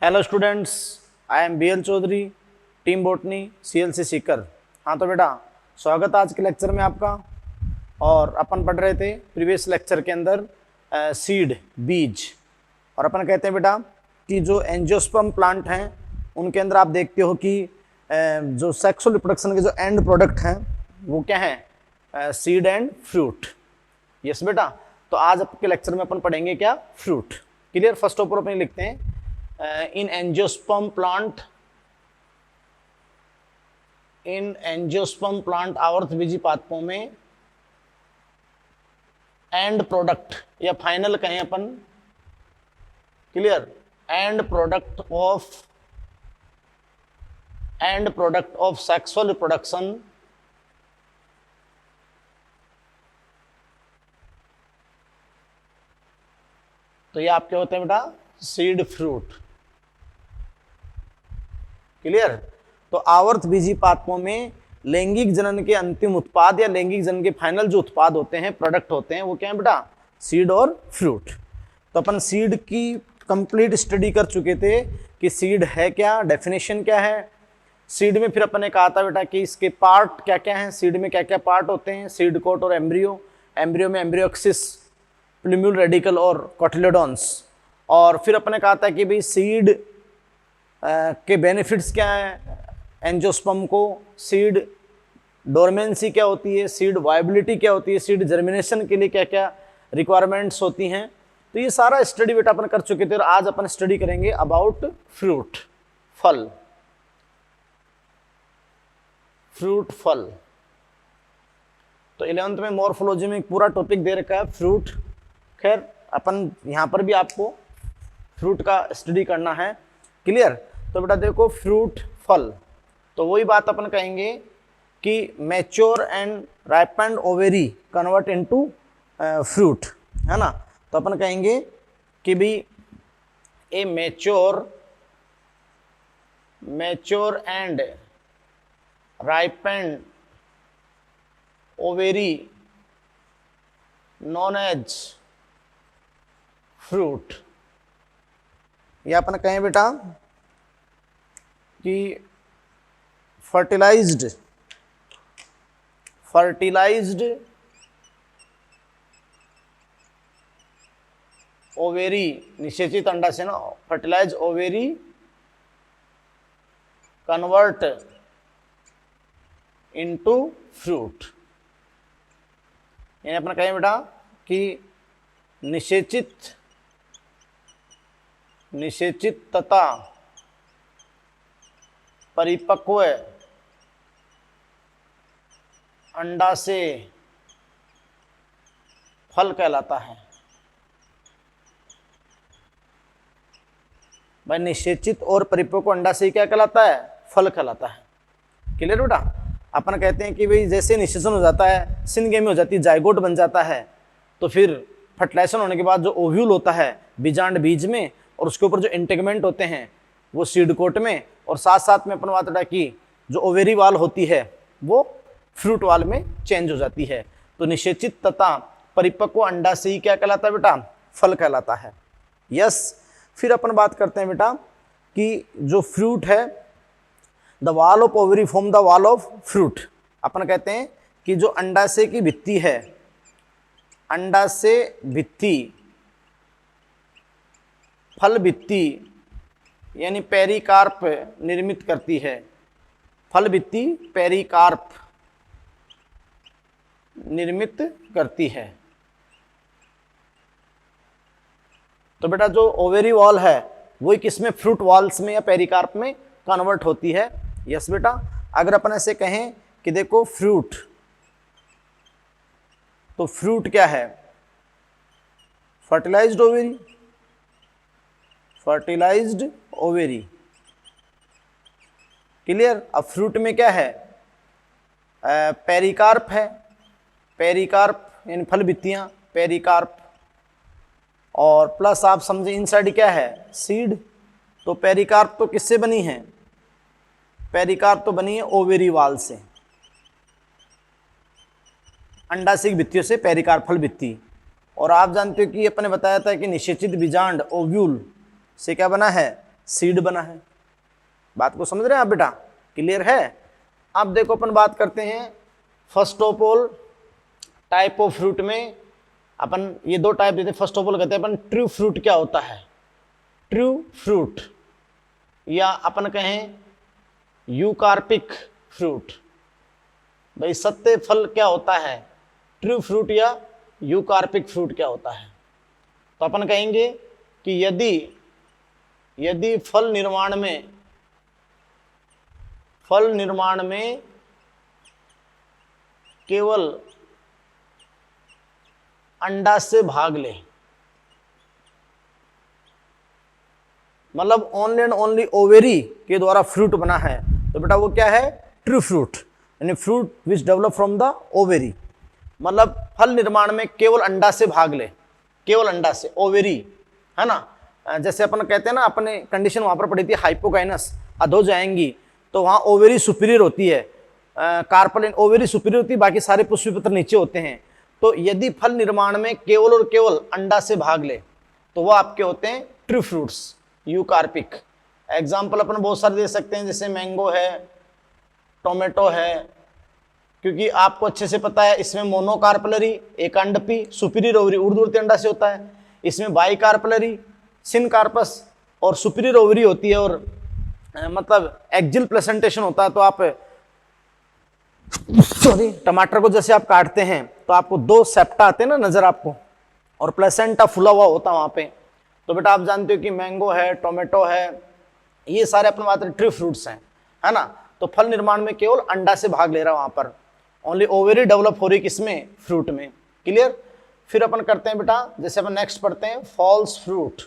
Hello students, I am B L Chaudhary, team botany CLC Sikar. हाँ तो बेटा, स्वागत है आज के लेक्चर में आपका। और अपन पढ़ रहे थे प्रीवियस लेक्चर के अंदर सीड, बीज। और अपन कहते हैं बेटा कि जो एंजियोस्पर्म प्लांट हैं उनके अंदर आप देखते हो कि जो सेक्सुअल रिप्रोडक्शन के जो एंड प्रोडक्ट हैं वो क्या हैं, सीड एंड फ्रूट। यस बेटा, तो आज आपके लेक्चर में अपन पढ़ेंगे क्या, fruit. Clear. First of all अपन लिखते हैं इन एंजियोस्पर्म प्लांट आवर्तबीजी पादपों में एंड प्रोडक्ट या फाइनल कहें अपन, clear, end product of sexual reproduction तो ये आपके होते हैं बेटा सीड फ्रूट। क्लियर। तो आवर्त बीजी पादपों में लैंगिक जनन के अंतिम उत्पाद या लैंगिक जनन के फाइनल जो उत्पाद होते हैं, प्रोडक्ट होते हैं, वो क्या है बेटा, सीड और फ्रूट। तो अपन सीड की कंप्लीट स्टडी कर चुके थे कि सीड है क्या, डेफिनेशन क्या है सीड में। फिर अपन ने कहा था बेटा कि इसके पार्ट क्या क्या हैं, सीड में क्या क्या पार्ट होते हैं, सीड कोट और एम्ब्रियो। एम्ब्रियो में एम्ब्रियो एक्सिस, प्लूम्यूल रेडिकल और कोटिलेडॉन्स। और फिर अपन ने कहा था कि भाई सीड के बेनिफिट्स क्या हैं एंजियोस्पर्म को, सीड डोरमेंसी क्या होती है, सीड वायबिलिटी क्या होती है, सीड जर्मिनेशन के लिए क्या क्या रिक्वायरमेंट्स होती हैं। तो ये सारा स्टडी बेटा अपन कर चुके थे और आज अपन स्टडी करेंगे अबाउट फ्रूट, फल। फ्रूट, फल। तो 11th में मॉर्फोलॉजी में एक पूरा टॉपिक दे रखा है फ्रूट। खैर अपन यहाँ पर भी आपको फ्रूट का स्टडी करना है। क्लियर। तो बेटा देखो, फ्रूट, फल, तो वही बात अपन कहेंगे कि mature and ripened ovary convert into fruit, है ना। तो अपन कहेंगे कि भी a mature and ripened ovary known as fruit. या अपन कहें बेटा कि फर्टिलाइज्ड ओवेरी, निषेचित अंडा से ना, fertilize ovary convert into fruit. यानी अपन कहें बेटा कि निषेचित तथा परिपक्व अंडा से फल कहलाता है। भाई निषेचित और परिपक्व अंडा से क्या कहलाता है, फल कहलाता है। क्लियर बेटा। अपन कहते हैं कि भाई जैसे निषेचन हो जाता है, सिनगेमी हो जाती है, जाइगोट बन जाता है, तो फिर फर्टिलाइजेशन होने के बाद जो ओव्यूल होता है बीजांड बीज में, और उसके ऊपर जो इंटेगमेंट होते हैं वो सीड कोट में, और साथ साथ में अपन बात रहा कि जो ओवेरी वाल होती है वो फ्रूट वाल में चेंज हो जाती है। तो निषेचित तथा परिपक्व अंडा से ही क्या कहलाता है बेटा, फल कहलाता है। यस। फिर अपन बात करते हैं बेटा कि जो फ्रूट है, the wall of ovary form the wall of fruit. अपन कहते हैं कि जो अंडाशय की भित्ति है, अंडाशय भित्ति फल भित्ति यानी पेरिकार्प निर्मित करती है। फल भित्ति पेरिकार्प निर्मित करती है। तो बेटा जो ओवेरी वॉल है वही किसमें, फ्रूट वॉल्स में या पेरिकार्प में कन्वर्ट होती है। यस बेटा। अगर अपन ऐसे कहें कि देखो फ्रूट, तो फ्रूट क्या है, फर्टिलाइज्ड ओवेरी। क्लियर। अब फ्रूट में क्या है, पेरिकार्प है, पेरिकार्प यानी फल भित्तियां, पेरिकार्प, और प्लस आप समझे इनसाइड क्या है, सीड। तो पेरिकार्प तो किससे बनी है, पेरिकार्प तो बनी है ओवेरी वाल से, अंडाशय भित्तियों से पेरिकार्प फल भित्ति। और आप जानते हो कि अपने बताया था कि निषेचित बीजांड ओव्यूल से क्या बना है, सीड बना है। बात को समझ रहे हैं आप बेटा? क्लियर है? अब देखो अपन बात करते हैं first of all type of fruit में अपन ये दो टाइप देते हैं। फर्स्ट ऑफ ऑल कहते हैं अपन ट्रू फ्रूट क्या होता है, ट्रू फ्रूट, या अपन कहें यूकार्पिक फ्रूट। भाई सत्य फल क्या होता है, ट्रू फ्रूट या यूकार्पिक फ्रूट क्या होता है? तो अपन कहेंगे कि यदि फल निर्माण में केवल अंडा से भाग ले, मतलब ओनली एंड ओनली ओवेरी के द्वारा फ्रूट बना है, तो बेटा वो क्या है, ट्रू फ्रूट, यानी fruit which develop from the ovary. मतलब फल निर्माण में केवल अंडा से भाग ले, केवल अंडा से, ओवेरी, है ना। जैसे अपन कहते हैं ना, अपने कंडीशन वहां पर पड़ी थी हाइपोकाइनस अधो जाएंगी, तो वहां ओवेरी सुपीरियर होती है, कार्पल ओवेरी सुपीरियर होती है, बाकी सारे पुष्पी पत्र नीचे होते हैं। तो यदि फल निर्माण में केवल और केवल अंडा से भाग ले तो वो आपके होते हैं ट्रू फ्रूट्स, यूकार्पिक। एग्जाम्पल अपन बहुत सारे दे सकते हैं, जैसे मैंगो है, टोमेटो है, क्योंकि आपको अच्छे से पता है इसमें मोनोकार्पलरी, एक अंडपी, सुपीरियर ओवरी, ऊर्ध्ववर्ती अंडा से होता है। इसमें बाइकार्पलरी, सिनकार्पस और सुपीरियर ओवरी होती है, और मतलब एक्जिल प्लेसेंटेशन होता है। तो आप सॉरी टमाटर को जैसे आप काटते हैं तो आपको दो सेप्टा आते हैं ना नजर आपको, और प्लेसेंटा फुला हुआ होता है वहां पे। तो बेटा आप जानते हो कि मैंगो है, टोमेटो है, ये सारे अपने बात ट्रू फ्रूट्स हैं, है ना। तो फल निर्माण में केवल अंडा से भाग ले रहा है वहां पर, ओनली ओवेरी डेवलप हो रही किसमें, फ्रूट में। क्लियर? फिर अपन करते हैं बेटा, जैसे अपन नेक्स्ट पढ़ते हैं फॉल्स फ्रूट।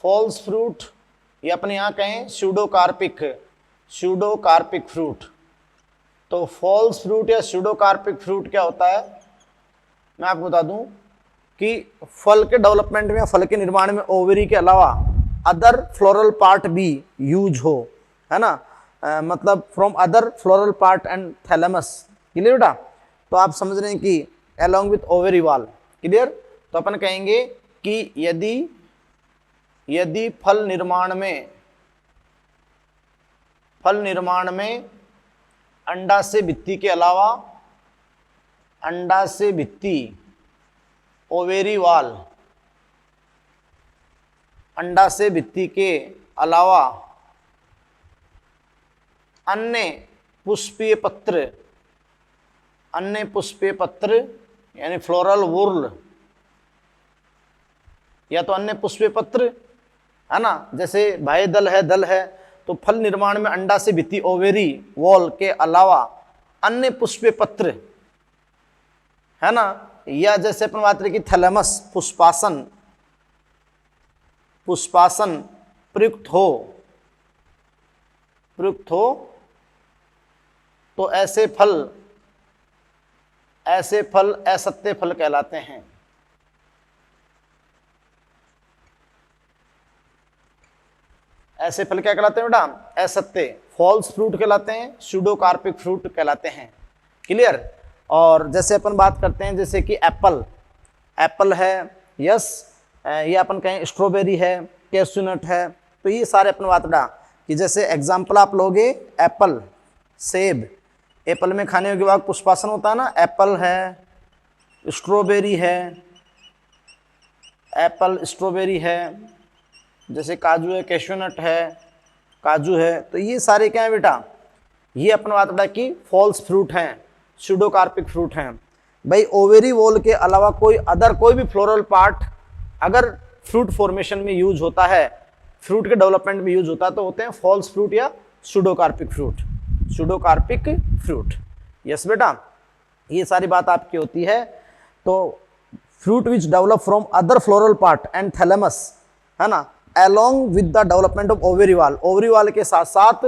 फॉल्स फ्रूट ये अपने यहाँ कहें स्यूडोकार्पिक, स्यूडोकार्पिक फ्रूट। तो फॉल्स फ्रूट या स्यूडोकार्पिक फ्रूट क्या होता है, मैं आपको बता दूं कि फल के डेवलपमेंट में या फल के निर्माण में ओवेरी के अलावा अदर फ्लोरल पार्ट भी यूज हो, है ना, मतलब from other floral part and thalamus. Clear बेटा? तो आप समझ रहे हैं कि along with ovary wall. Clear? तो अपन कहेंगे कि यदि फल निर्माण में अंडा से भित्ति के अलावा, अंडा से भित्ति, ओवेरी वॉल, अंडा से भित्ति के अलावा अन्य पुष्पीय पत्र यानी फ्लोरल वुर्ल, या तो अन्य पुष्पीय पत्र, है ना, जैसे बाह्य दल है, तो फल निर्माण में अंडा से भित्ति, ओवेरी वॉल के अलावा अन्य पुष्पीय पत्र, है ना, या जैसे अपन बात रही कि थैलेमस, पुष्पासन प्रयुक्त हो, तो ऐसे फल असत्य फल कहलाते हैं। ऐसे फल क्या कहलाते हैं बेटा, असत्य, फॉल्स फ्रूट कहलाते हैं, स्यूडोकार्पिक फ्रूट कहलाते हैं। क्लियर? और जैसे अपन बात करते हैं, जैसे कि एप्पल है, यस, ये अपन कहें स्ट्रॉबेरी है, कैश्यूनट है, तो ये सारे अपन बात बेटा कि जैसे एग्जाम्पल आप लोगे एप्पल, सेब, एप्पल में खाने के बाद पुष्पासन होता है ना, एप्पल है, स्ट्रॉबेरी है, एप्पल स्ट्रॉबेरी है, जैसे काजू है, कैश्यूनट है, काजू है, तो ये सारे क्या है बेटा, ये अपन बात बेटा कि फॉल्स फ्रूट हैं, स्यूडोकार्पिक फ्रूट हैं। भाई ओवेरी वॉल के अलावा कोई भी फ्लोरल पार्ट अगर फ्रूट फॉर्मेशन में यूज होता है, फ्रूट के डेवलपमेंट में यूज होता है, तो होते हैं फॉल्स फ्रूट या स्यूडोकार्पिक फ्रूट। यस बेटा, ये सारी बात आपकी होती है। तो fruit which develop from other floral part and thalamus, है ना, along with the development of ovary wall के साथ साथ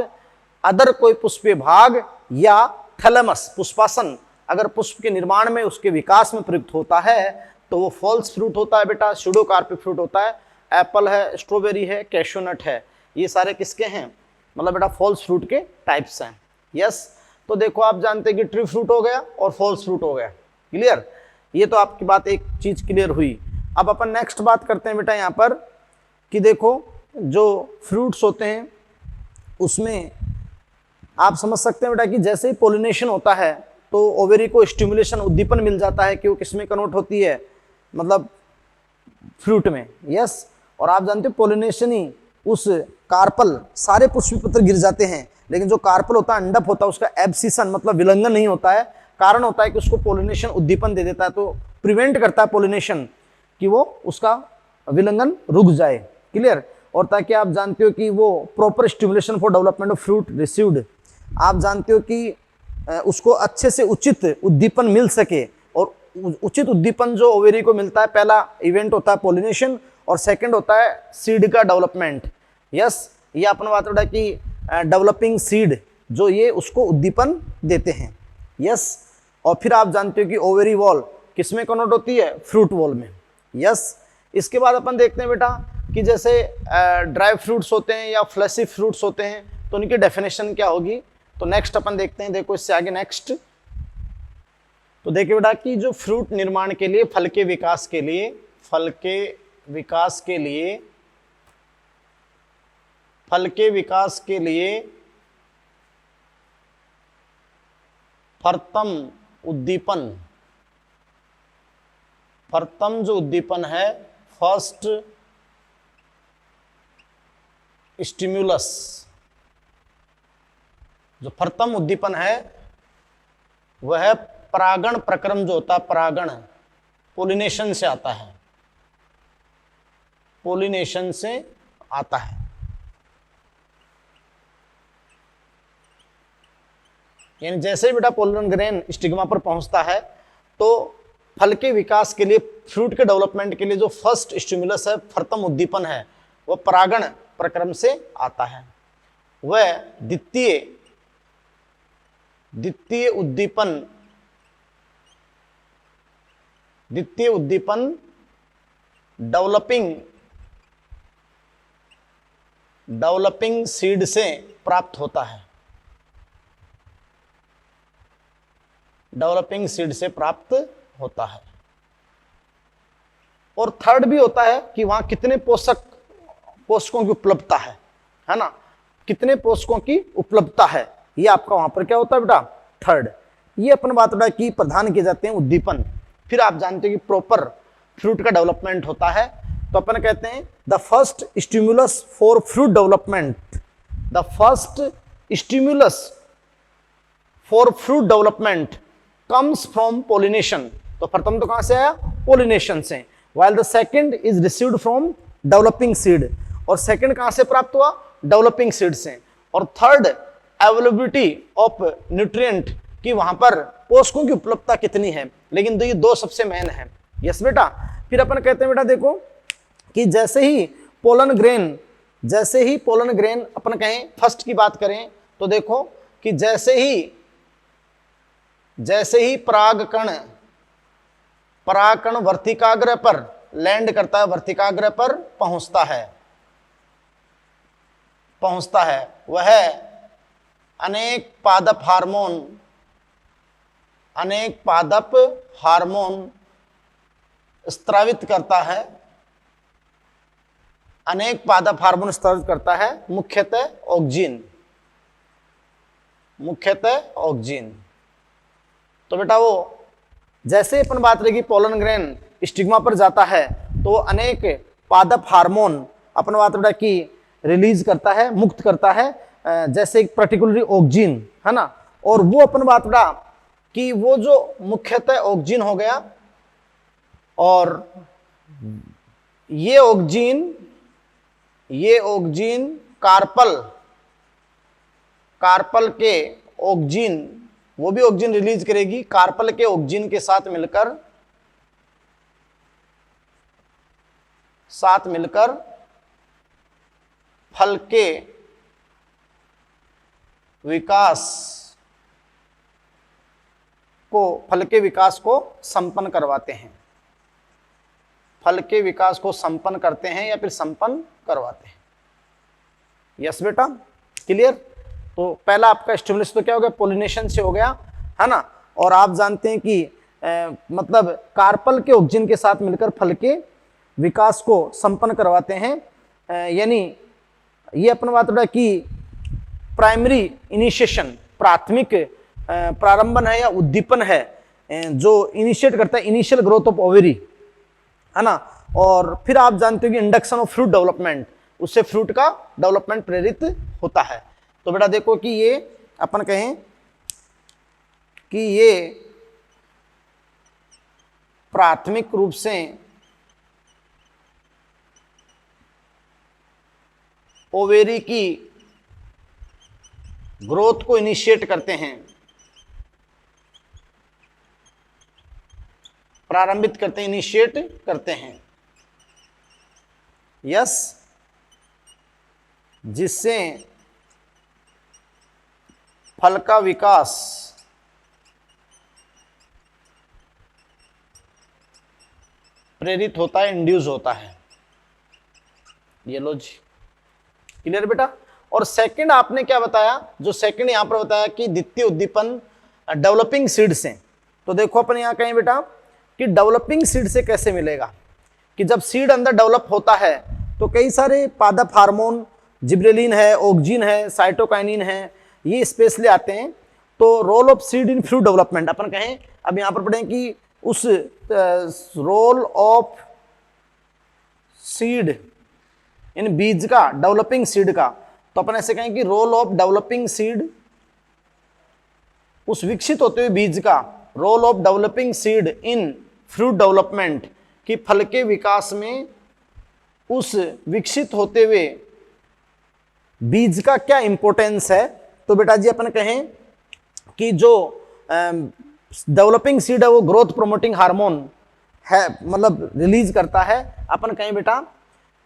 अदर कोई पुष्पीय भाग या थैलेमस, पुष्पासन, अगर पुष्प के निर्माण में, उसके विकास में प्रयुक्त होता है, तो वो फॉल्स फ्रूट होता है बेटा, स्यूडोकार्पिक फ्रूट होता है। एप्पल है, स्ट्रॉबेरी है, कैश्यूनट है, ये सारे किसके हैं, मतलब बेटा फॉल्स फ्रूट के टाइप्स हैं। यस, तो देखो आप जानते हैं कि ट्रू फ्रूट हो गया और फॉल्स फ्रूट हो गया। क्लियर? ये तो आपकी बात एक चीज क्लियर हुई। अब अपन नेक्स्ट बात करते हैं बेटा यहाँ पर कि देखो जो फ्रूट्स होते हैं उसमें आप समझ सकते हैं बेटा कि जैसे ही पोलिनेशन होता है तो ओवेरी को स्टिमुलेशन, उद्दीपन मिल जाता है कि वो किसमें कन्वर्ट होती है, मतलब फ्रूट में। यस, और आप जानते हो पोलिनेशन ही उस कार्पल, सारे पुष्प पत्र गिर जाते हैं, लेकिन जो कार्पल होता है, अंडप होता है, उसका एब्सिशन मतलब विलंघन नहीं होता है। कारण होता है कि उसको पोलिनेशन उद्दीपन दे देता है, तो प्रिवेंट करता है पोलिनेशन कि वो उसका विलंघन रुक जाए। क्लियर। और ताकि आप जानते हो कि वो proper stimulation for development of fruit received, आप जानते हो कि उसको अच्छे से उचित उद्दीपन मिल सके। और उचित उद्दीपन जो ओवेरी को मिलता है, पहला इवेंट होता है पोलिनेशन और सेकंड होता है सीड का डेवलपमेंट। यस, ये अपन बात रहा कि डेवलपिंग सीड जो ये उसको उद्दीपन देते हैं। यस, और फिर आप जानते हो कि ओवेरी वॉल किसमें कन्वर्ट होती है, फ्रूट वॉल में। यस, इसके बाद अपन देखते हैं बेटा कि जैसे ड्राई फ्रूट्स होते हैं या फ्लैशी फ्रूट्स होते हैं तो उनकी डेफिनेशन क्या होगी। तो नेक्स्ट अपन देखते हैं, देखो इससे आगे नेक्स्ट। तो देखिए बेटा कि जो फ्रूट निर्माण के लिए, फल के विकास के लिए, फल के विकास के लिए, फल के विकास के लिए प्रथम उद्दीपन, प्रथम जो उद्दीपन है, फर्स्ट स्टिम्युलस, जो प्रथम उद्दीपन है वह परागण प्रक्रम जो होता है, परागण पोलिनेशन से आता है, पोलिनेशन से आता है। यानी जैसे ही बेटा पोलन ग्रेन स्टिग्मा पर पहुंचता है तो फल के विकास के लिए, फ्रूट के डेवलपमेंट के लिए जो फर्स्ट स्टिमुलस है, प्रथम उद्दीपन है, वह परागण प्रक्रम से आता है। वह द्वितीय उद्दीपन डेवलपिंग सीड से प्राप्त होता है, डेवलपिंग सीड से प्राप्त होता है। और थर्ड भी होता है कि वहां कितने पोषकों की उपलब्धता है ना, कितने पोषकों की उपलब्धता है, ये आपका वहां पर क्या होता है बेटा, थर्ड। ये अपन बात बेटा कि प्रदान किए जाते हैं उद्दीपन। फिर आप जानते हो कि प्रॉपर फ्रूट का डेवलपमेंट होता है, तो अपन कहते हैं the first stimulus for fruit development, the first stimulus for fruit development comes from pollination. तो प्रथम तो कहां से आया, पोलिनेशन से। while the second is received from developing seed, और सेकंड कहां से प्राप्त हुआ, डेवलपिंग सीड से। और थर्ड अवेलेबिलिटी ऑफ न्यूट्रिएंट, कि वहां पर पोषकों की उपलब्धता कितनी है। लेकिन ये दो सबसे मेन है। यस बेटा। फिर अपन कहते हैं बेटा देखो कि जैसे ही पोलन ग्रेन अपन कहें फर्स्ट की बात करें तो देखो कि जैसे ही परागकण वर्तिकाग्र पर लैंड करता है, वर्तिकाग्र पर पहुंचता है, वह अनेक पादप हार्मोन स्रावित करता है, अनेक पादप हार्मोन स्रावित करता है, मुख्यतः ऑक्सीजन। तो बेटा वो जैसे अपन बात रहेगी पोलन ग्रेन स्टिग्मा पर जाता है तो अनेक पादप हार्मोन अपन बात बेटा की रिलीज करता है, मुक्त करता है, जैसे एक पर्टिकुलरली ऑक्सीजन है ना। और वो अपन बात बेटा कि वो जो मुख्यतः ऑक्सीजन हो गया, और ये ऑक्सीजन कार्पल के ऑक्सीजन, वो भी ऑक्सीजन रिलीज करेगी, कार्पल के ऑक्सीजन के साथ मिलकर फल के विकास को संपन्न करवाते हैं, फल के विकास को संपन्न करते हैं या फिर संपन्न करवाते हैं। यस बेटा, क्लियर। तो पहला आपका स्टिमुलस तो क्या हो गया, पोलिनेशन से हो गया है ना। और आप जानते हैं कि मतलब कार्पल के ऑक्सीजन के साथ मिलकर फल के विकास को संपन्न करवाते हैं। यानी ये अपन बात रहा कि प्राइमरी इनिशिएशन, प्राथमिक प्रारंभन है या उद्दीपन है जो इनिशिएट करता है इनिशियल ग्रोथ ऑफ ओवेरी, है ना। और फिर आप जानते हो कि इंडक्शन ऑफ फ्रूट डेवलपमेंट, उससे फ्रूट का डेवलपमेंट प्रेरित होता है। तो बेटा देखो कि ये अपन कहें कि ये प्राथमिक रूप से ओवेरी की ग्रोथ को इनिशिएट करते हैं, प्रारंभित करते हैं, इनिशिएट करते हैं, यस, जिससे फल का विकास प्रेरित होता है, इंड्यूस होता है। ये लो जी, क्लियर बेटा। और सेकंड आपने क्या बताया, जो सेकंड यहां पर बताया कि द्वितीय उद्दीपन डेवलपिंग सीड से। तो देखो अपन यहां कहें बेटा कि डेवलपिंग सीड से कैसे मिलेगा, कि जब सीड अंदर डेवलप होता है तो कई सारे पादप हार्मोन, जिब्रेलिन है, ऑक्जिन है, साइटोकाइनिन है, ये स्पेशली आते हैं। तो role of seed in fruit development अपन कहें, अब यहां पर पढ़ें कि उस रोल ऑफ सीड इन बीज का, डेवलपिंग सीड का, तो अपन ऐसे कहें कि रोल ऑफ डेवलपिंग सीड, उस विकसित होते हुए बीज का, role of developing seed in fruit development, कि फल के विकास में उस विकसित होते हुए बीज का क्या इंपॉर्टेंस है। तो बेटा जी अपन कहें कि जो डेवलपिंग सीड है वो ग्रोथ प्रोमोटिंग हार्मोन है, मतलब रिलीज करता है। अपन कहें बेटा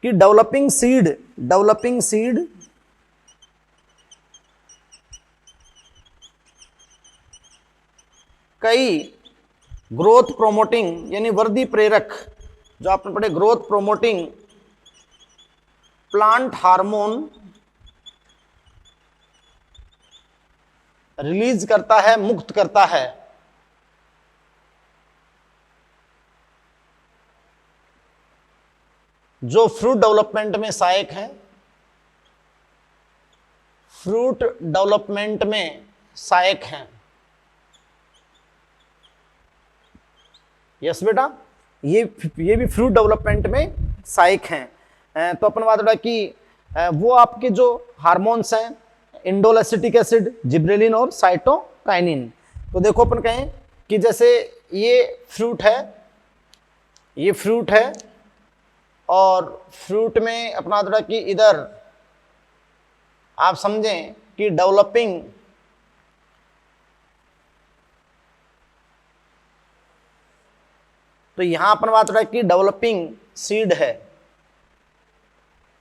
कि डेवलपिंग सीड कई ग्रोथ प्रोमोटिंग यानी वृद्धि प्रेरक, जो आपने पढ़े growth promoting plant hormone release करता है, मुक्त करता है, जो फ्रूट डेवलपमेंट में सहायक है, फ्रूट डेवलपमेंट में सहायक है। यस बेटा, ये भी फ्रूट डेवलपमेंट में सहायक हैं। तो अपन बात रहा कि वो आपके जो हार्मोन्स हैं, इंडोल एसिटिक एसिड, जिब्रेलिन और साइटोकाइनिन। तो देखो अपन कहें कि जैसे ये फ्रूट है और फ्रूट में अपना बात रहा कि इधर आप समझें कि डेवलपिंग तो यहां अपन बात रहा है कि डेवलपिंग सीड है,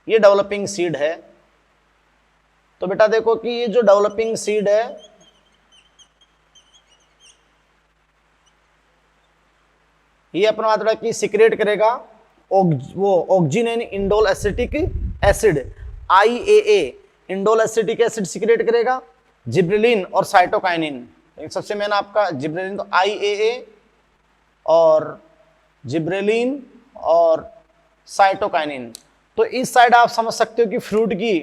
ये डेवलपिंग सीड है। तो बेटा देखो कि ये जो डेवलपिंग सीड है ये अपन बात रहा कि सिक्रेट करेगा वो auxin and indole acetic acid, IAA, indole acetic acid secrete करेगा, जिब्रेलिन और साइटोकाइनिन। सबसे मेन आपका जिब्रेलिन, तो IAA और जिब्रेलिन और साइटोकाइनिन। तो इस साइड आप समझ सकते हो कि फ्रूट की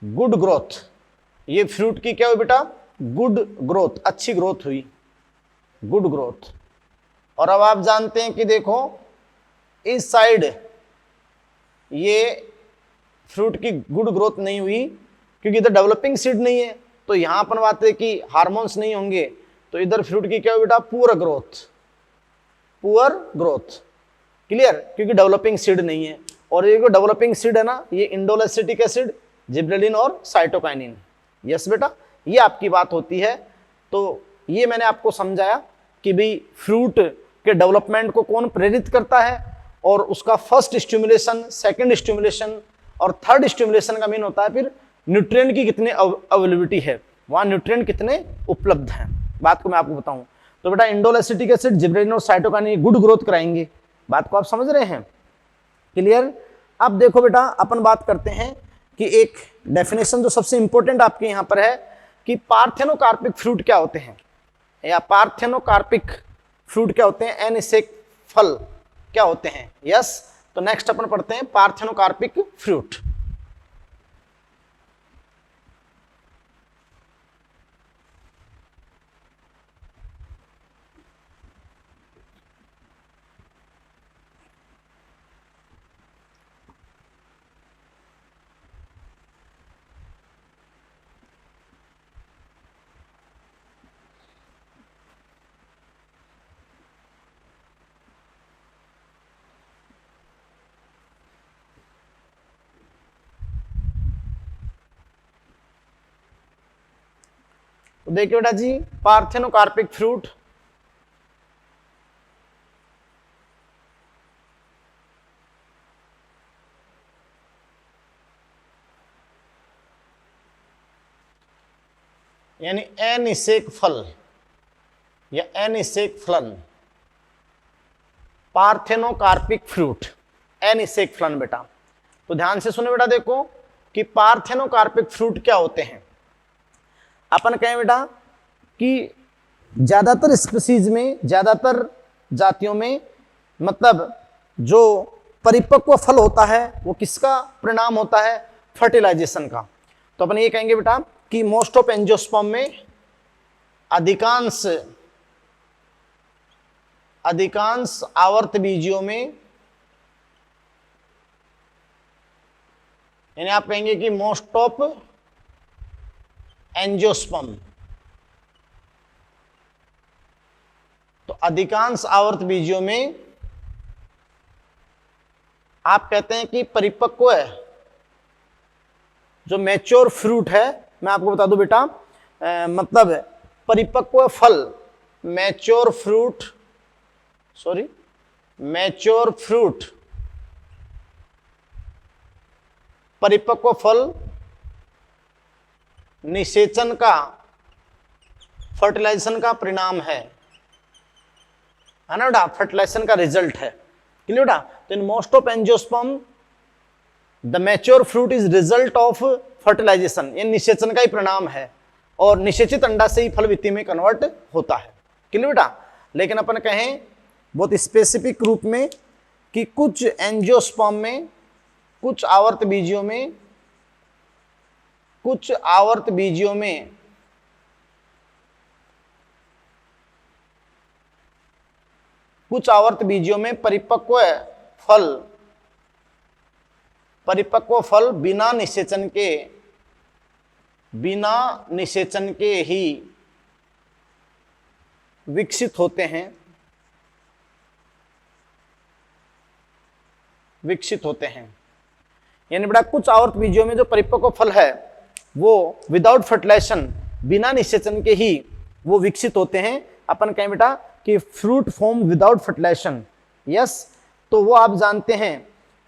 गुड ग्रोथ, ये फ्रूट की क्या हुई बेटा, गुड ग्रोथ, अच्छी ग्रोथ हुई, गुड ग्रोथ। और अब आप जानते हैं कि देखो इस साइड ये फ्रूट की गुड ग्रोथ नहीं हुई क्योंकि इधर डेवलपिंग सीड नहीं है। तो यहां अपन बात है कि हार्मोन्स नहीं होंगे, तो इधर फ्रूट की क्या हुई बेटा, poor growth, poor growth, clear, क्योंकि डेवलपिंग सीड नहीं है। और ये जो डेवलपिंग सीड है ना, ये इंडोल एसिटिक एसिड, जिब्रेलिन और साइटोकाइनिन। यस बेटा, ये आपकी बात होती है। तो ये मैंने आपको समझाया कि भाई फ्रूट के डेवलपमेंट को कौन प्रेरित करता है, और उसका फर्स्ट स्टिमुलेशन, सेकंड स्टिमुलेशन और थर्ड स्टिमुलेशन का मीन होता है फिर न्यूट्रिएंट की कितने अवेलेबिलिटी है, वहां न्यूट्रिएंट कितने उपलब्ध हैं, बात को मैं आपको बताऊं। तो बेटा इंडोल एसिटिक एसिड, जिब्रेलिन और साइटोकाइनिन गुड ग्रोथ कराएंगे, बात को आप समझ रहे हैं, क्लियर। अब देखो बेटा अपन बात करते हैं कि एक डेफिनेशन जो सबसे इंपॉर्टेंट आपके यहां पर है कि पार्थेनोकार्पिक फ्रूट क्या होते हैं, या पार्थेनोकार्पिक फ्रूट क्या होते हैं, एनिसेक फल क्या होते हैं। यस, तो नेक्स्ट अपन पढ़ते हैं पार्थेनोकार्पिक फ्रूट। तो देखिए बेटा जी, पार्थेनोकार्पिक फ्रूट, यानी अनिषेक फल या अनिषेक फलन, पार्थेनोकार्पिक फ्रूट, अनिषेक फलन बेटा। तो ध्यान से सुनो बेटा, देखो कि पार्थेनोकार्पिक फ्रूट क्या होते हैं। अपन कहें बेटा कि ज्यादातर स्पीसीज में, ज्यादातर जातियों में, मतलब जो परिपक्व फल होता है वो किसका परिणाम होता है? फर्टिलाइजेशन का। तो अपन ये कहेंगे बेटा कि मोस्ट ऑफ एंजियोस्पर्म में अधिकांश आवर्त बीजियों में, यानी आप कहेंगे कि मोस्ट ऑफ एंजियोस्पर्म, तो अधिकांश आवर्त बीजियों में आप कहते हैं कि परिपक्व है, जो मैच्योर फ्रूट है, मैं आपको बता दूं बेटा, मतलब परिपक्व फल, मैच्योर फ्रूट, परिपक्व फल निषेचन का, फर्टिलाइजेशन का परिणाम है ना बेटा, फर्टिलाइजेशन का रिजल्ट है। क्लियर बेटा? तो in most of angiosperm the mature fruit is result of fertilization, ये निषेचन का ही परिणाम है, और निषेचित अंडा से ही फल वित्ती में कन्वर्ट होता है। क्लियर बेटा? लेकिन अपन कहें बहुत स्पेसिफिक रूप में कि कुछ एंजियोस्पर्म में, कुछ आवर्त बीजियों में, परिपक्व फल बिना निषेचन के ही विकसित होते हैं। यानी बेटा कुछ आवर्त बीजियों में जो परिपक्व फल है वो विदाउट फर्टिलाइजेशन, बिना निषेचन के ही वो विकसित होते हैं। अपन कहें बेटा कि fruit form without fertilization, yes. तो वो आप जानते हैं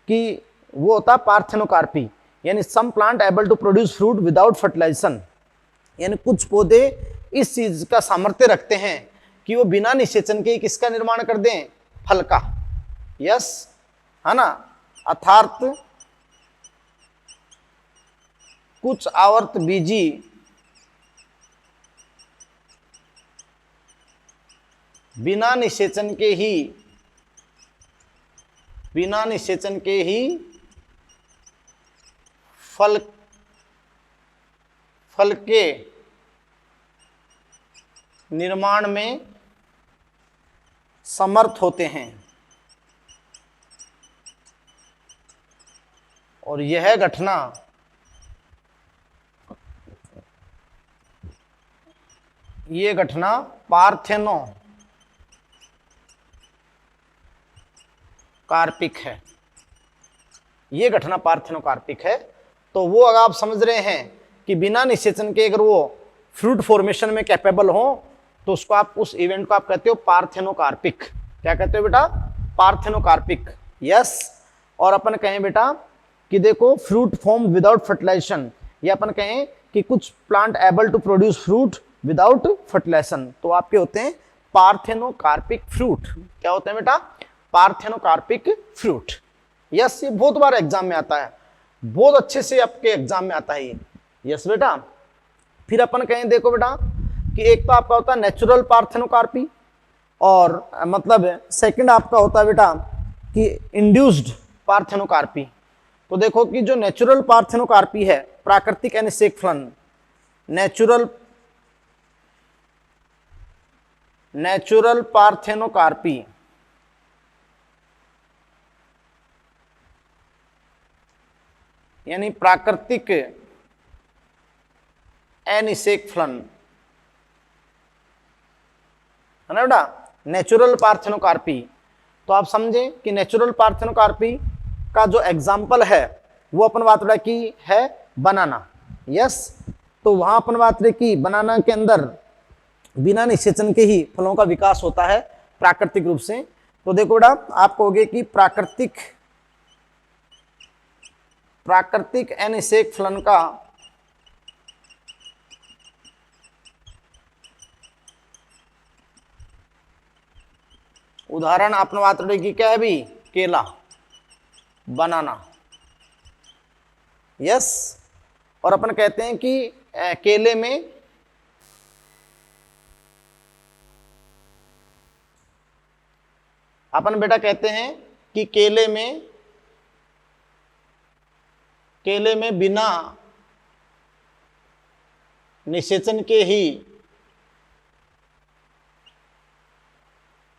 कि वो होता पार्थेनोकार्पी, यानी some plant able to produce fruit without fertilization, यानी कुछ पौधे इस चीज का सामर्थ्य रखते हैं कि वो बिना निषेचन के किसका निर्माण कर दें? फल का, यस, है ना। अर्थात कुछ आवर्त बीजी बिना निषेचन के ही फल के निर्माण में समर्थ होते हैं, और यह घटना पार्थेनोकार्पिक है। ये घटना पार्थेनोकार्पिक है। तो वो अगर आप समझ रहे हैं कि बिना निषेचन के अगर वो फ्रूट फॉर्मेशन में कैपेबल हो, तो उसको आप, उस इवेंट को आप कहते हो पार्थेनोकार्पिक। क्या कहते हो बेटा? Parthenocarpic, yes. और अपन कहें बेटा कि देखो फ्रूट फॉर्म विदाउट फर्टिलाइजेशन, या अपन कहें कि कुछ plant able to produce fruit without fertilization, तो आपके होते हैं पार्थेनोकार्पिक फ्रूट। क्या होते हैं बेटा? Parthenocarpic fruit, yes. ये बहुत बार एग्जाम में आता है, बहुत अच्छे से आपके एग्जाम में आता है ये, यस बेटा। फिर अपन कहें देखो बेटा कि एक तो आपका होता है नेचुरल पार्थेनोकार्पी, और मतलब सेकंड आपका होता है बेटा कि इंड्यूस्ड पार्थेनोकार्पी। तो देखो कि जो नेचुरल पार्थेनोकार्पी है, प्राकृतिक अनिषेक फलन, नेचुरल पार्थेनोकार्पी, यानी प्राकृतिक अनिषेक फलन, है ना बेटा, नेचुरल पार्थेनोकार्पी। तो आप समझे कि नेचुरल पार्थेनोकार्पी का जो एग्जाम्पल है वो अपन बात बेटा की है बनाना, यस। तो वहां अपन बात रहे कि बनाना के अंदर बिना निषेचन के ही फलों का विकास होता है प्राकृतिक रूप से। तो देखो बेटा, आप कहोगे कि प्राकृतिक अनिषेक फलन का उदाहरण अपने बात रहे कि क्या है भी, केला, बनाना। यस, और अपन कहते हैं कि केले में अपन बेटा कहते हैं कि केले में बिना निषेचन के ही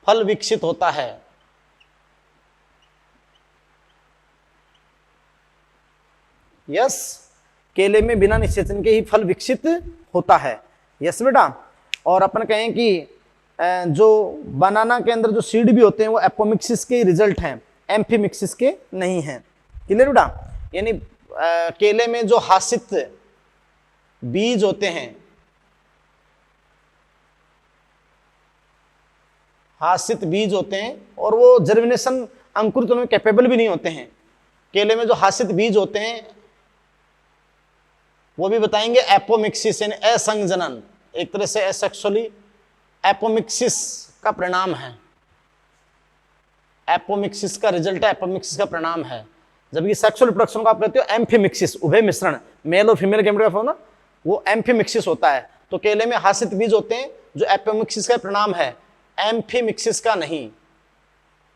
फल विकसित होता है। यस, केले में बिना निषेचन के ही फल विकसित होता है। यस बेटा, और अपन कहें कि जो बनाना के अंदर जो सीड भी होते हैं वो एपोमिक्सिस के रिजल्ट हैं, एम्फीमिक्सिस के नहीं हैं। क्लियर बेटा, यानी केले में जो हासित बीज होते हैं, और वो जर्मिनेशन अंकुरित होने में कैपेबल भी नहीं होते हैं। केले में जो हासित बीज होते हैं वो भी बताएंगे एपोमिक्सिस यानी असंजनन, एक तरह से एसेक्सुअली एपोमिक्सिस का परिणाम है, एपोमिक्सिस का रिजल्ट है, एपोमिक्सिस का परिणाम है। जबकि सेक्सुअल रिप्रोडक्शन को आप कहते हो एम्फीमिक्सिस, उभय मिश्रण, मेल और फीमेल गैमेट का ना, वो एम्फीमिक्सिस होता है। तो केले में हासित बीज होते हैं जो एपोमिक्सिस का परिणाम है, एम्फीमिक्सिस का नहीं,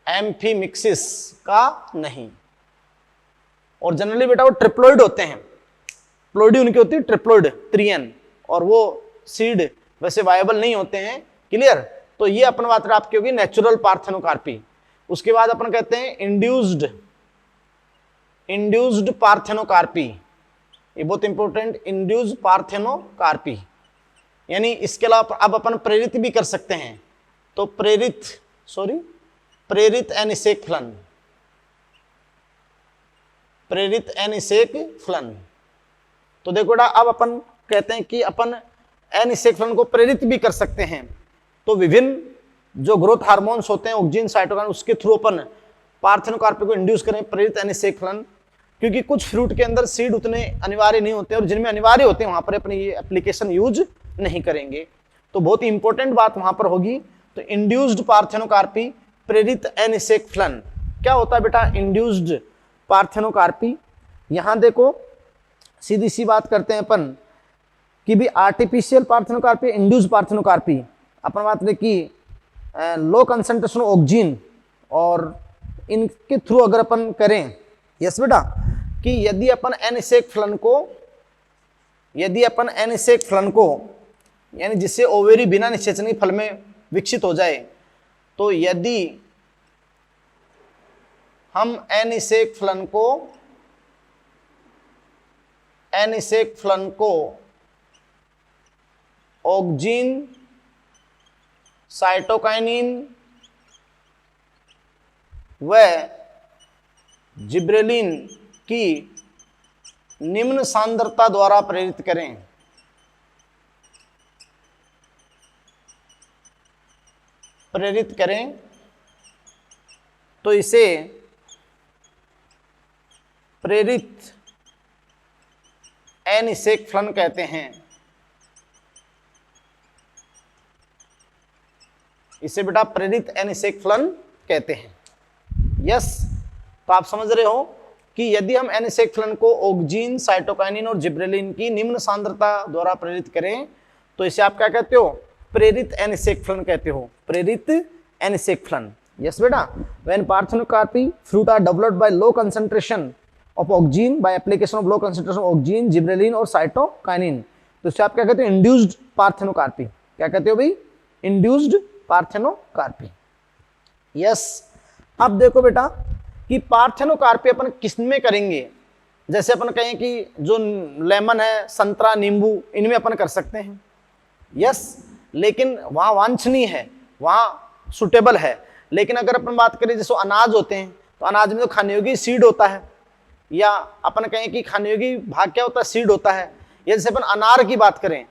एम्फीमिक्सिस का नहीं। और जनरली बेटा वो ट्रिप्लोइड होते हैं, प्लोइडी उनकी होती है ट्रिप्लोइड, त्रियन, और वो सीड वैसे वायबल नहीं होते हैं। क्लियर, तो ये अपन बात आपकी होगी नेचुरल पार्थेनोकार्पी। उसके बाद अपन कहते हैं इंड्यूस्ड पार्थेनोकार्पी, ये बहुत इंपॉर्टेंट, इंड्यूस्ड पार्थेनोकार्पी, यानी इसके अलावा अब अपन प्रेरित भी कर सकते हैं। तो प्रेरित अनिषेक फलन, प्रेरित अनिषेक फलन। तो देखो बेटा, अब अपन कहते हैं कि अपन अनिषेक फलन को प्रेरित भी कर सकते हैं। तो विभिन्न जो ग्रोथ हार्मोन्स होते हैं, ऑक्सीन, साइटोकाइन, उसके थ्रू अपन पार्थेनोकार्पी को इंड्यूस करें, प्रेरित अनिषेक फलन। क्योंकि कुछ फ्रूट के अंदर सीड उतने अनिवार्य नहीं होते और जिनमें अनिवार्य होते हैं वहां पर अपनी ये एप्लीकेशन यूज नहीं करेंगे। तो बहुत ही इंपॉर्टेंट बात वहां पर होगी। तो इंड्यूस्ड पार्थेनोकार्पी, प्रेरित अनिषेक फलन क्या होता है बेटा? Induced parthenocarpy. यहां देखो सीधी सी बात करते हैं अपन कि भी आर्टिफिशियल पार्थेनोकार्पी, इंड्यूस्ड पार्थेनोकार्पी, अपन बात करें कि लो कंसंट्रेशन ऑक्सीजन और इनके थ्रू अगर अपन करें, यस बेटा, कि यदि अपन अनिषेक फलन को यानी जिससे ओवेरी बिना निषेचनी फल में विकसित हो जाए, तो यदि हम अनिषेक फलन को ऑक्सीन, साइटोकाइनिन व जिब्रेलिन की निम्न सांद्रता द्वारा प्रेरित करें तो इसे प्रेरित अनिषेक फलन कहते हैं। इसे बेटा प्रेरित अनिषेक फलन कहते हैं। यस, तो आप समझ रहे हो कि यदि हम अनिषेक फलन को ऑक्सीन, साइटोकाइनिन और जिब्रेलिन की निम्न सांद्रता द्वारा प्रेरित करें तो इसे आप क्या कहते हो? प्रेरित अनिषेक फलन कहते हो, प्रेरित अनिषेक फलन। यस बेटा, when parthenocarpy fruit are developed by low concentration of auxin by application of low concentration of auxin, gibberellin और साइटोकाइनिन, तो इसे आप क्या कहते हो? Induced parthenocarpy. क्या कहते हो भाई? Induced parthenocarpy. यस, अब देखो बेटा कि पार्थेनोकार्पी अपन किसमें करेंगे? जैसे अपन कहें कि जो लेमन है, संतरा, नींबू, इनमें अपन कर सकते हैं। यस, लेकिन वहाँ वांछनीय है, वहाँ सुटेबल है। लेकिन अगर अपन बात करें जैसे अनाज होते हैं, तो अनाज में तो खाने योग्य सीड होता है, या अपन कहें कि खाने योग्य भाग क्या होता है? सीड होता है। ये जैसे अपन अनार की बात करें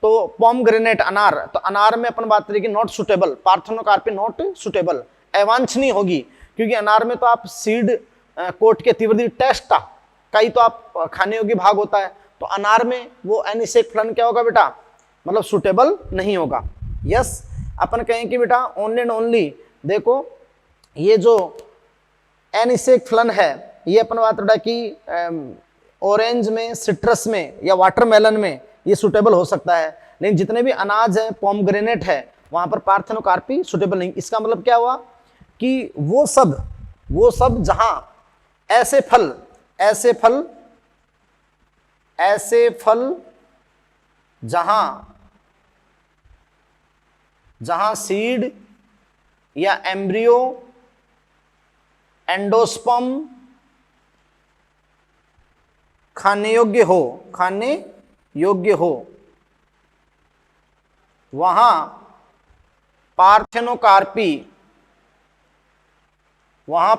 तो पोमग्रेनेट अनार, तो अनार में अपन बात करें कि not suitable, parthenocarpy not suitable, अवांछनीय होगी, क्योंकि अनार में तो आप सीड कोट के तीव्र टेस्ट का ही तो आप खाने योग्य भाग होता है, तो अनार में वो एनिसेक फलन क्या होगा बेटा, मतलब सुटेबल नहीं होगा। यस, अपन कहें कि बेटा ओनली एंड ओनली देखो ये जो एनिसेक फलन है ये अपन बात बेटा कि ऑरेंज में, सिट्रस में या वाटरमेलन में ये सुटेबल हो सकता है, लेकिन जितने भी अनाज है, पोमग्रेनेट है, वहां पर पार्थेनोकार्पी सुटेबल नहीं। इसका मतलब क्या हुआ कि वो सब जहां ऐसे फल जहां सीड या एम्ब्रियो, एंडोस्पर्म खाने योग्य हो, वहां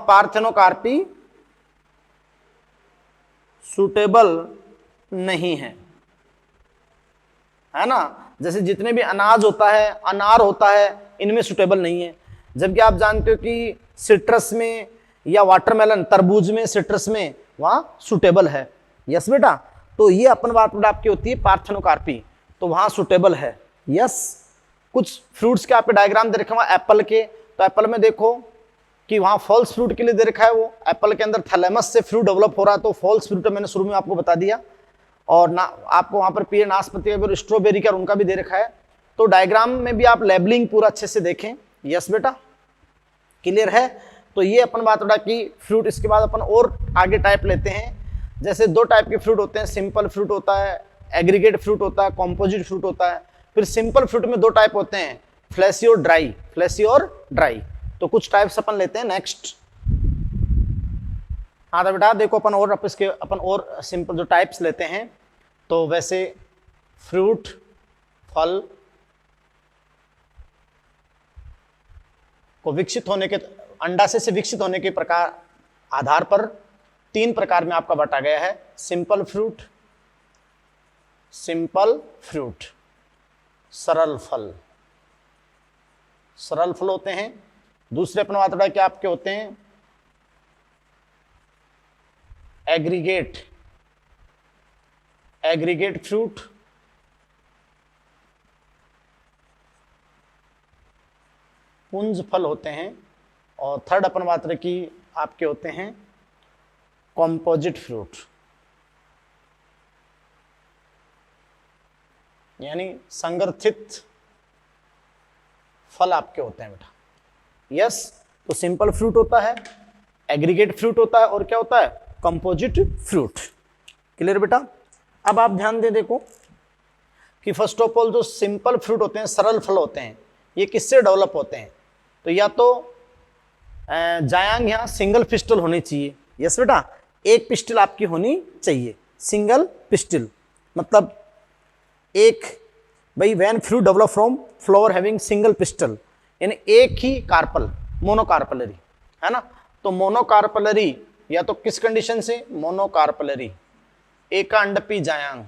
पार्थेनोकार्पी सुटेबल नहीं है ना। जैसे जितने भी अनाज होता है, अनार होता है, इनमें सुटेबल नहीं है, जबकि आप जानते हो कि सिट्रस में या वाटरमेलन, तरबूज में, सिट्रस में वहां सुटेबल है। यस बेटा, तो ये अपन बात आपकी होती है पार्थेनोकार्पी, तो वहां सुटेबल है। यस, कुछ फ्रूट्स के आपके डायग्राम दे रखे हुए एप्पल के, तो एप्पल में देखो कि वहां फॉल्स फ्रूट के लिए दे रखा है, वो एप्पल के अंदर थैलेमस से फ्रूट डेवलप हो रहा है, तो फॉल्स फ्रूट मैंने शुरू में आपको बता दिया। और ना आपको वहां पर पेड़ नाशपाती और स्ट्रॉबेरी का उनका भी दे रखा है, तो डायग्राम में भी आप लेबलिंग पूरा अच्छे से देखें। यस बेटा, क्लियर है। तो ये अपन बात उड़ा कि फ्रूट, इसके बाद अपन और आगे टाइप लेते हैं। जैसे दो टाइप के फ्रूट होते हैं, सिंपल फ्रूट होता है, एग्रीगेट फ्रूट होता है, कॉम्पोजिट फ्रूट होता है। फिर सिंपल फ्रूट में दो टाइप होते हैं, फ्लैशी और ड्राई। तो कुछ टाइप्स अपन लेते हैं नेक्स्ट। हाँ तो बेटा देखो अपन और सिंपल जो टाइप्स लेते हैं, तो वैसे फ्रूट, फल को विकसित होने के, अंडाशय से विकसित होने के प्रकार आधार पर तीन प्रकार में आपका बांटा गया है। सिंपल फ्रूट, सरल फल होते हैं। दूसरे अपन बात क्या आपके होते हैं, एग्रीगेट फ्रूट, पुंज फल होते हैं। और थर्ड अपन बात रहे कि आपके होते हैं कॉम्पोजिट फ्रूट, यानी संगठित फल आपके होते हैं बेटा। यस, तो सिंपल फ्रूट होता है, एग्रीगेट फ्रूट होता है, और क्या होता है, कंपोजिट फ्रूट। क्लियर बेटा। अब आप ध्यान दे देखो कि फर्स्ट ऑफ ऑल जो सिंपल फ्रूट होते हैं, सरल फल होते हैं, ये किससे डेवलप होते हैं, तो या तो जायांग यहाँ सिंगल पिस्टल होनी चाहिए। यस बेटा, एक पिस्टल आपकी होनी चाहिए, सिंगल पिस्टल, मतलब एक, भाई when fruit develop from flower having single pistol, यानी एक ही कार्पल, मोनोकार्पलरी, है ना। तो मोनोकार्पलरी या तो किस कंडीशन से, मोनोकार्पलरी, एकांडपी जायांग,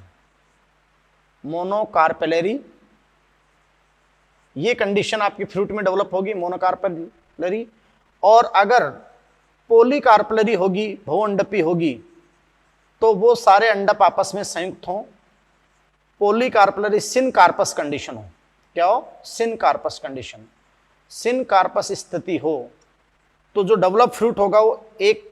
मोनोकार्पलरी, ये कंडीशन आपकी फ्रूट में डेवलप होगी, मोनोकार्पलरी। और अगर पॉलीकार्पलरी होगी, बहुअंडपी होगी, तो वो सारे अंडप आपस में संयुक्त हों, पॉलीकार्पलरी सिनकार्पस कंडीशन हो। क्या हो, सिनकार्पस कंडीशन, सिनकार्पस स्थिति हो, तो जो डेवलप फ्रूट होगा वो एक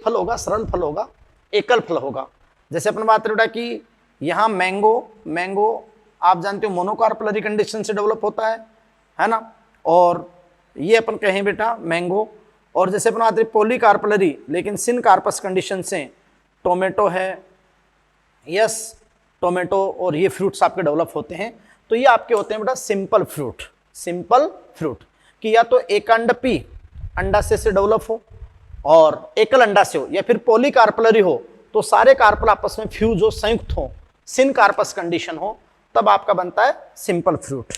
फल होगा, सरल फल होगा, एकल फल होगा। जैसे अपन बात करें कि यहाँ मैंगो आप जानते हो मोनोकार्पलरी कंडीशन से डेवलप होता है ना। और ये अपन कहें बेटा मैंगो, और जैसे अपन बात करें पॉलीकार्पलरी लेकिन सिनकार्पस कंडीशन से टोमेटो है। यस, टोमेटो और ये फ्रूट्स आपके डेवलप होते हैं। तो ये आपके होते हैं बेटा सिंपल फ्रूट कि या तो एकांडपी अंडाशय से डेवलप हो और एकल अंडाशय हो, या फिर पॉलीकार्पलरी हो, तो सारे कार्पल आपस में फ्यूज हो, संयुक्त हो, सिनकार्पस कंडीशन हो, तब आपका बनता है सिंपल फ्रूट।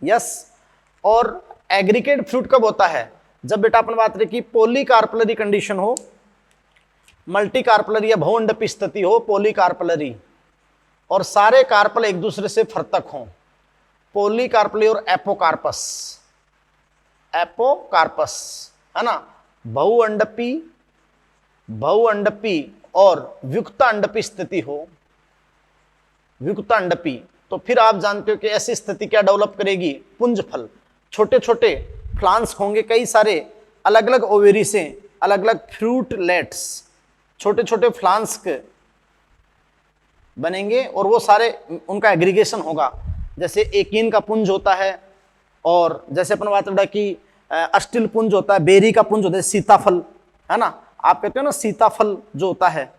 यस, और एग्रीगेट फ्रूट कब होता है, जब बेटा अपन बात रहे कि पॉलीकार्पलरी कंडीशन हो, मल्टीकार्पलरी या बहुअंडपी स्थिति हो, पॉलीकार्पलरी, और सारे कार्पल एक दूसरे से फर्तक हों, पॉलीकार्पली और एपोकार्पस, एपोकार्पस है ना, बहुअंडपी, बहुअंडपी और व्युक्तांडपी स्थिति हो, व्युक्तांडपी, तो फिर आप जानते हो कि ऐसी स्थिति क्या डेवलप करेगी, पुंज फल, छोटे छोटे फ्लांस होंगे, कई सारे अलग अलग ओवेरी से अलग अलग फ्रूटलेट्स, छोटे छोटे फ्लांस के बनेंगे और वो सारे उनका एग्रीगेशन होगा। जैसे एकीन का पुंज होता है, और जैसे अपन बात करें कि अस्टिल पुंज होता है, बेरी का पुंज होता है, सीताफल है ना, आप कहते हो ना सीताफल जो होता है,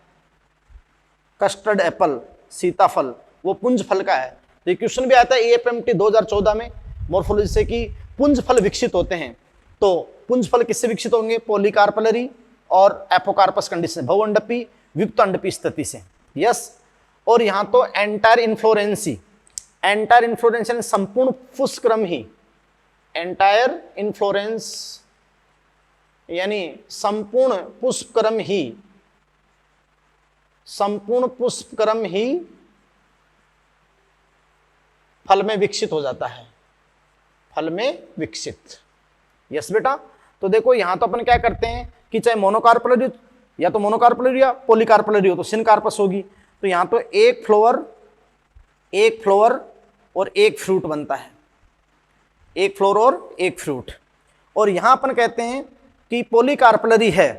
कस्टर्ड एप्पल, सीताफल, वो पुंज फल का है। तो ये क्वेश्चन भी आता है एएफएमटी 2014 में मॉर्फोलॉजी से कि पुंज फल विकसित होते हैं, तो पुंज फल किससे विकसित होंगे, पॉलीकार्पलरी और एपोकार्पस कंडीशन, बहुअंडपी व्युक्तांडपी स्थिति से। यस, और यहां तो एंटायर इन्फ्लोरेंसी, एंटायर इन्फ्लोरेंस यानी संपूर्ण पुष्पक्रम ही, एंटायर इन्फ्लोरेंस यानी संपूर्ण पुष्पक्रम ही, संपूर्ण पुष्पक्रम ही फल में विकसित हो जाता है, फल में विकसित। यस बेटा, तो देखो यहां तो अपन क्या करते हैं कि चाहे मोनोकार्पलरी, या तो मोनोकार्पलरी या पॉलीकार्पलरी हो तो सिनकार्पस होगी, तो यहां तो एक फ्लोवर और एक फ्रूट बनता है, एक फ्लोर और एक फ्रूट। और यहां अपन कहते हैं कि पॉलीकार्पलरी है,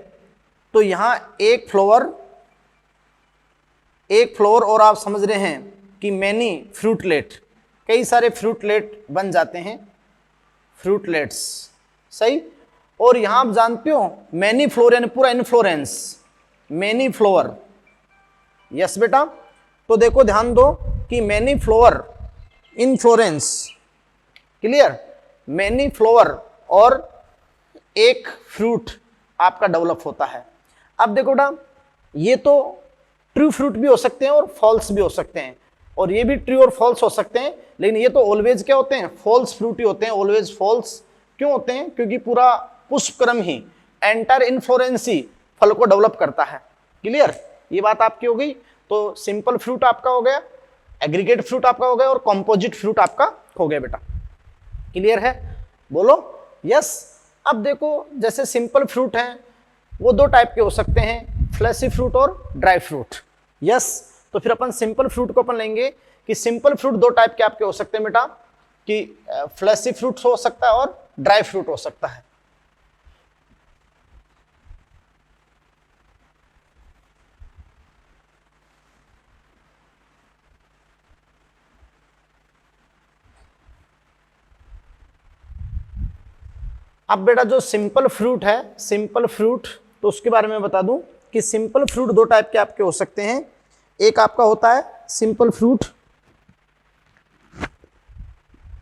तो यहां एक फ्लोर और आप समझ रहे हैं कि मैनी फ्रूटलेट, कई सारे फ्रूटलेट बन जाते हैं, फ्रूटलेट्स, सही। और यहां आप जानते हो मैनी फ्लोर यानी पूरा इन्फ्लोरेंस, मैनी फ्लोवर। यस बेटा, तो देखो ध्यान दो कि many flower inflorescence, clear, many flower और एक फ्रूट आपका डेवलप होता है। अब देखो बेटा, ये तो ट्रू फ्रूट भी हो सकते हैं और फॉल्स भी हो सकते हैं, और ये भी ट्रू और फॉल्स हो सकते हैं, लेकिन ये तो ऑलवेज क्या होते हैं, फॉल्स फ्रूट ही होते हैं, ऑलवेज फॉल्स। क्यों होते हैं, क्योंकि पूरा पुष्पक्रम ही, एंटायर इन्फ्लोरेंस ही फल को डेवलप करता है। क्लियर, ये बात आपकी हो गई। तो सिंपल फ्रूट आपका हो गया, एग्रीगेट फ्रूट आपका हो गया, और कॉम्पोजिट फ्रूट आपका हो गया बेटा। क्लियर है, बोलो यस। अब देखो जैसे सिंपल फ्रूट हैं वो दो टाइप के हो सकते हैं, फ्लैशी फ्रूट और ड्राई फ्रूट। यस, तो फिर अपन सिंपल फ्रूट को अपन लेंगे कि सिंपल फ्रूट दो टाइप के आपके हो सकते हैं बेटा, कि फ्लैशी फ्रूट हो सकता है और ड्राई फ्रूट हो सकता है। अब बेटा जो सिंपल फ्रूट है, सिंपल फ्रूट, तो उसके बारे में बता दूं कि सिंपल फ्रूट दो टाइप के आपके हो सकते हैं। एक आपका होता है simple fruit,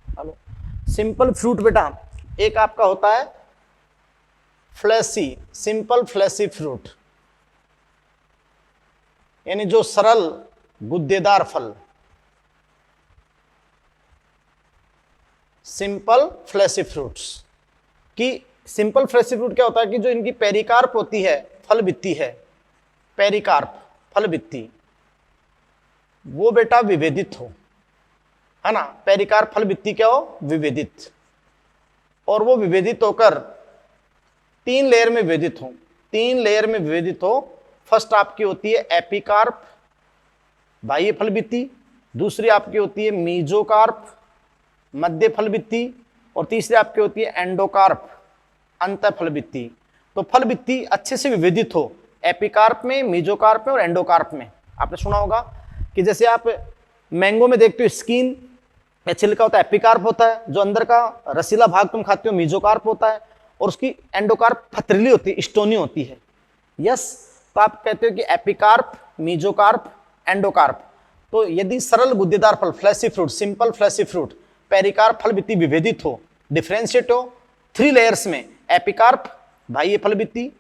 hello, simple fruit बेटा, एक आपका होता है फ्लैशी, सिंपल फ्लैशी फ्रूट, यानी जो सरल गुद्देदार फल, सिंपल फ्लैशी फ्रूट्स। कि सिंपल फ्लैशी फ्रूट क्या होता है कि जो इनकी पेरिकार्प होती है, फल भित्ति है, पेरिकार्प फल भित्ति, वो बेटा विभेदित हो, है ना, पेरिकार्प फल भित्ति क्या हो, विभेदित, और वो विभेदित होकर तीन लेयर में विभेदित हो, तीन लेयर में विभेदित हो। फर्स्ट आपकी होती है एपिकार्प, बाह्य फल भित्ति, दूसरी आपकी होती है मीजोकार्प, मध्य फल भित्ति, और तीसरी आपकी होती है एंडोकार्प, अंत फल भित्ति। तो फल भित्ति अच्छे से विभेदित हो, एपिकार्प में, मीजोकार्प में और एंडोकार्प में। आपने सुना होगा कि जैसे आप मैंगो में देखते हो स्किन या छिलका होता है, एपिकार्प होता है, जो अंदर का रसीला भाग तुम खाते हो मीजोकार्प होता है, और उसकी एंडोकार्प पथरीली होती है, स्टोनी होती है। यस, तो आप कहते हो कि एपिकार्प, मीजोकार्प, एंडोकार्प। तो यदि सरल गुद्देदार फल, fleshy fruit, simple fleshy fruit, pericarp फल भित्ति विभेदित हो, डिफरेंशिएट हो थ्री लेयर्स में, एपिकार्प, बाह्य फल भित्ति,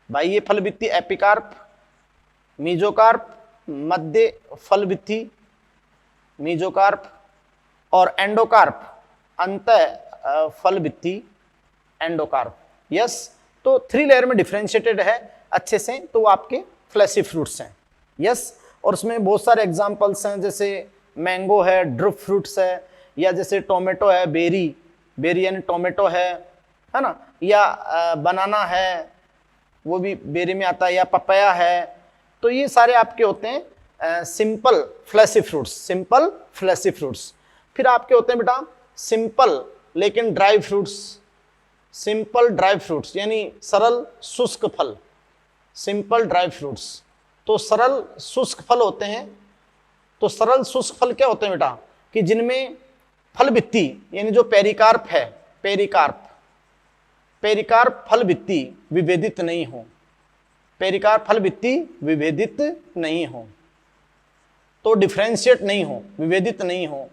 बाह्य फल भित्ति एपिकार्प, मीजोकार्प, मध्य फल भित्ति मीजोकार्प, और एंडोकार्प, अंत फल भित्ति एंडोकार्प। यस, तो थ्री लेयर में डिफरेंशिएटेड है अच्छे से, तो वो आपके फ्लैशी फ्रूट्स हैं। यस, और उसमें बहुत सारे एग्जाम्पल्स हैं, जैसे मैंगो है, ड्रुप फ्रूट्स है, या जैसे टोमेटो है, बेरी, बेरी यानी टोमेटो है ना, या बनाना है, वो भी बेरी में आता है, या पपाया है। तो ये सारे आपके होते हैं simple fleshy fruits, simple fleshy fruits. फिर आपके होते हैं बेटा सिंपल लेकिन dry fruits, simple dry fruits यानी सरल शुष्क फल, सिंपल ड्राई फ्रूट्स। तो सरल शुष्क फल होते हैं। तो सरल शुष्क फल क्या होते हैं बेटा, कि जिनमें फल भित्ति यानी जो पेरिकार्प है, पेरिकार्प, पेरिकार्प फल भित्ति विभेदित नहीं हो, पेरिकार्प फल भित्ति विभेदित नहीं हो, तो डिफरेंशिएट नहीं हो, विभेदित नहीं हो,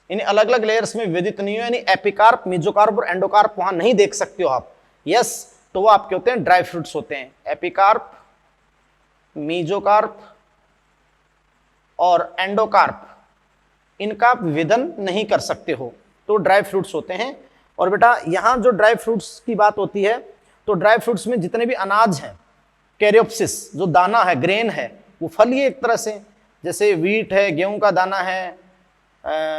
यानी अलग अलग लेयर्स में विभेदित नहीं हो, यानी एपिकार्प, मेसोकार्प और एंडोकार्प वहां नहीं देख सकते हो आप। यस, तो वो आपके होते हैं ड्राई फ्रूट्स होते हैं, एपिकार्प, मेसोकार्प और एंडोकार्प, इनका आप विभेदन नहीं कर सकते हो, तो ड्राई फ्रूट्स होते हैं। और बेटा यहां जो ड्राई फ्रूट्स की बात होती है, तो ड्राई फ्रूट्स में जितने भी अनाज हैं, कैरियोप्सिस जो दाना है, ग्रेन है, वो फल ही एक तरह से, जैसे वीट है, गेहूं का दाना है,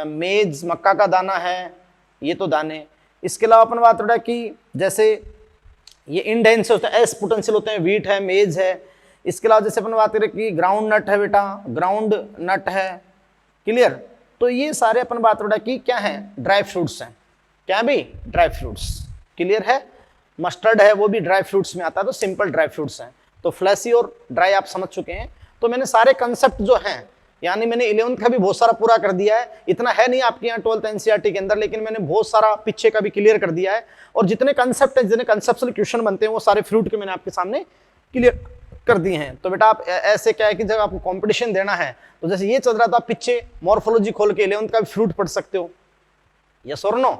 मेज मक्का का दाना है, ये तो दाने। इसके अलावा अपन बात रहा कि जैसे ये इंडेंस होते हैं, एस पोटेंशियल होते हैं, वीट है, मेज है। इसके अलावा जैसे अपन बात करें कि ग्राउंड नट है बेटा, ग्राउंड नट है, क्लियर। तो ये सारे अपन बात रहा कि क्या है, ड्राई फ्रूट्स हैं, क्या भी ड्राई फ्रूट्स, क्लियर है। मस्टर्ड है, वो भी ड्राई फ्रूट्स में आता है, तो सिंपल ड्राई फ्रूट्स हैं। तो फ्लैशी और ड्राई आप समझ चुके हैं। तो मैंने सारे कंसेप्ट जो हैं, यानी मैंने 11th का भी बहुत सारा पूरा कर दिया है, इतना है नहीं आपके यहाँ 12th एनसीईआरटी के अंदर, लेकिन मैंने बहुत सारा पीछे का भी क्लियर कर दिया है। और जितने कंसेप्ट हैं, जितने कंसेप्चुअल क्वेश्चन बनते हैं, वो सारे फ्रूट के मैंने आपके सामने क्लियर कर दिए हैं। तो बेटा आप ऐसे क्या है कि जब आपको कंपटीशन देना है, तो जैसे ये चल रहा था, पीछे मॉर्फोलॉजी खोल के 11th का भी फ्रूट पढ़ सकते हो, यस और नो,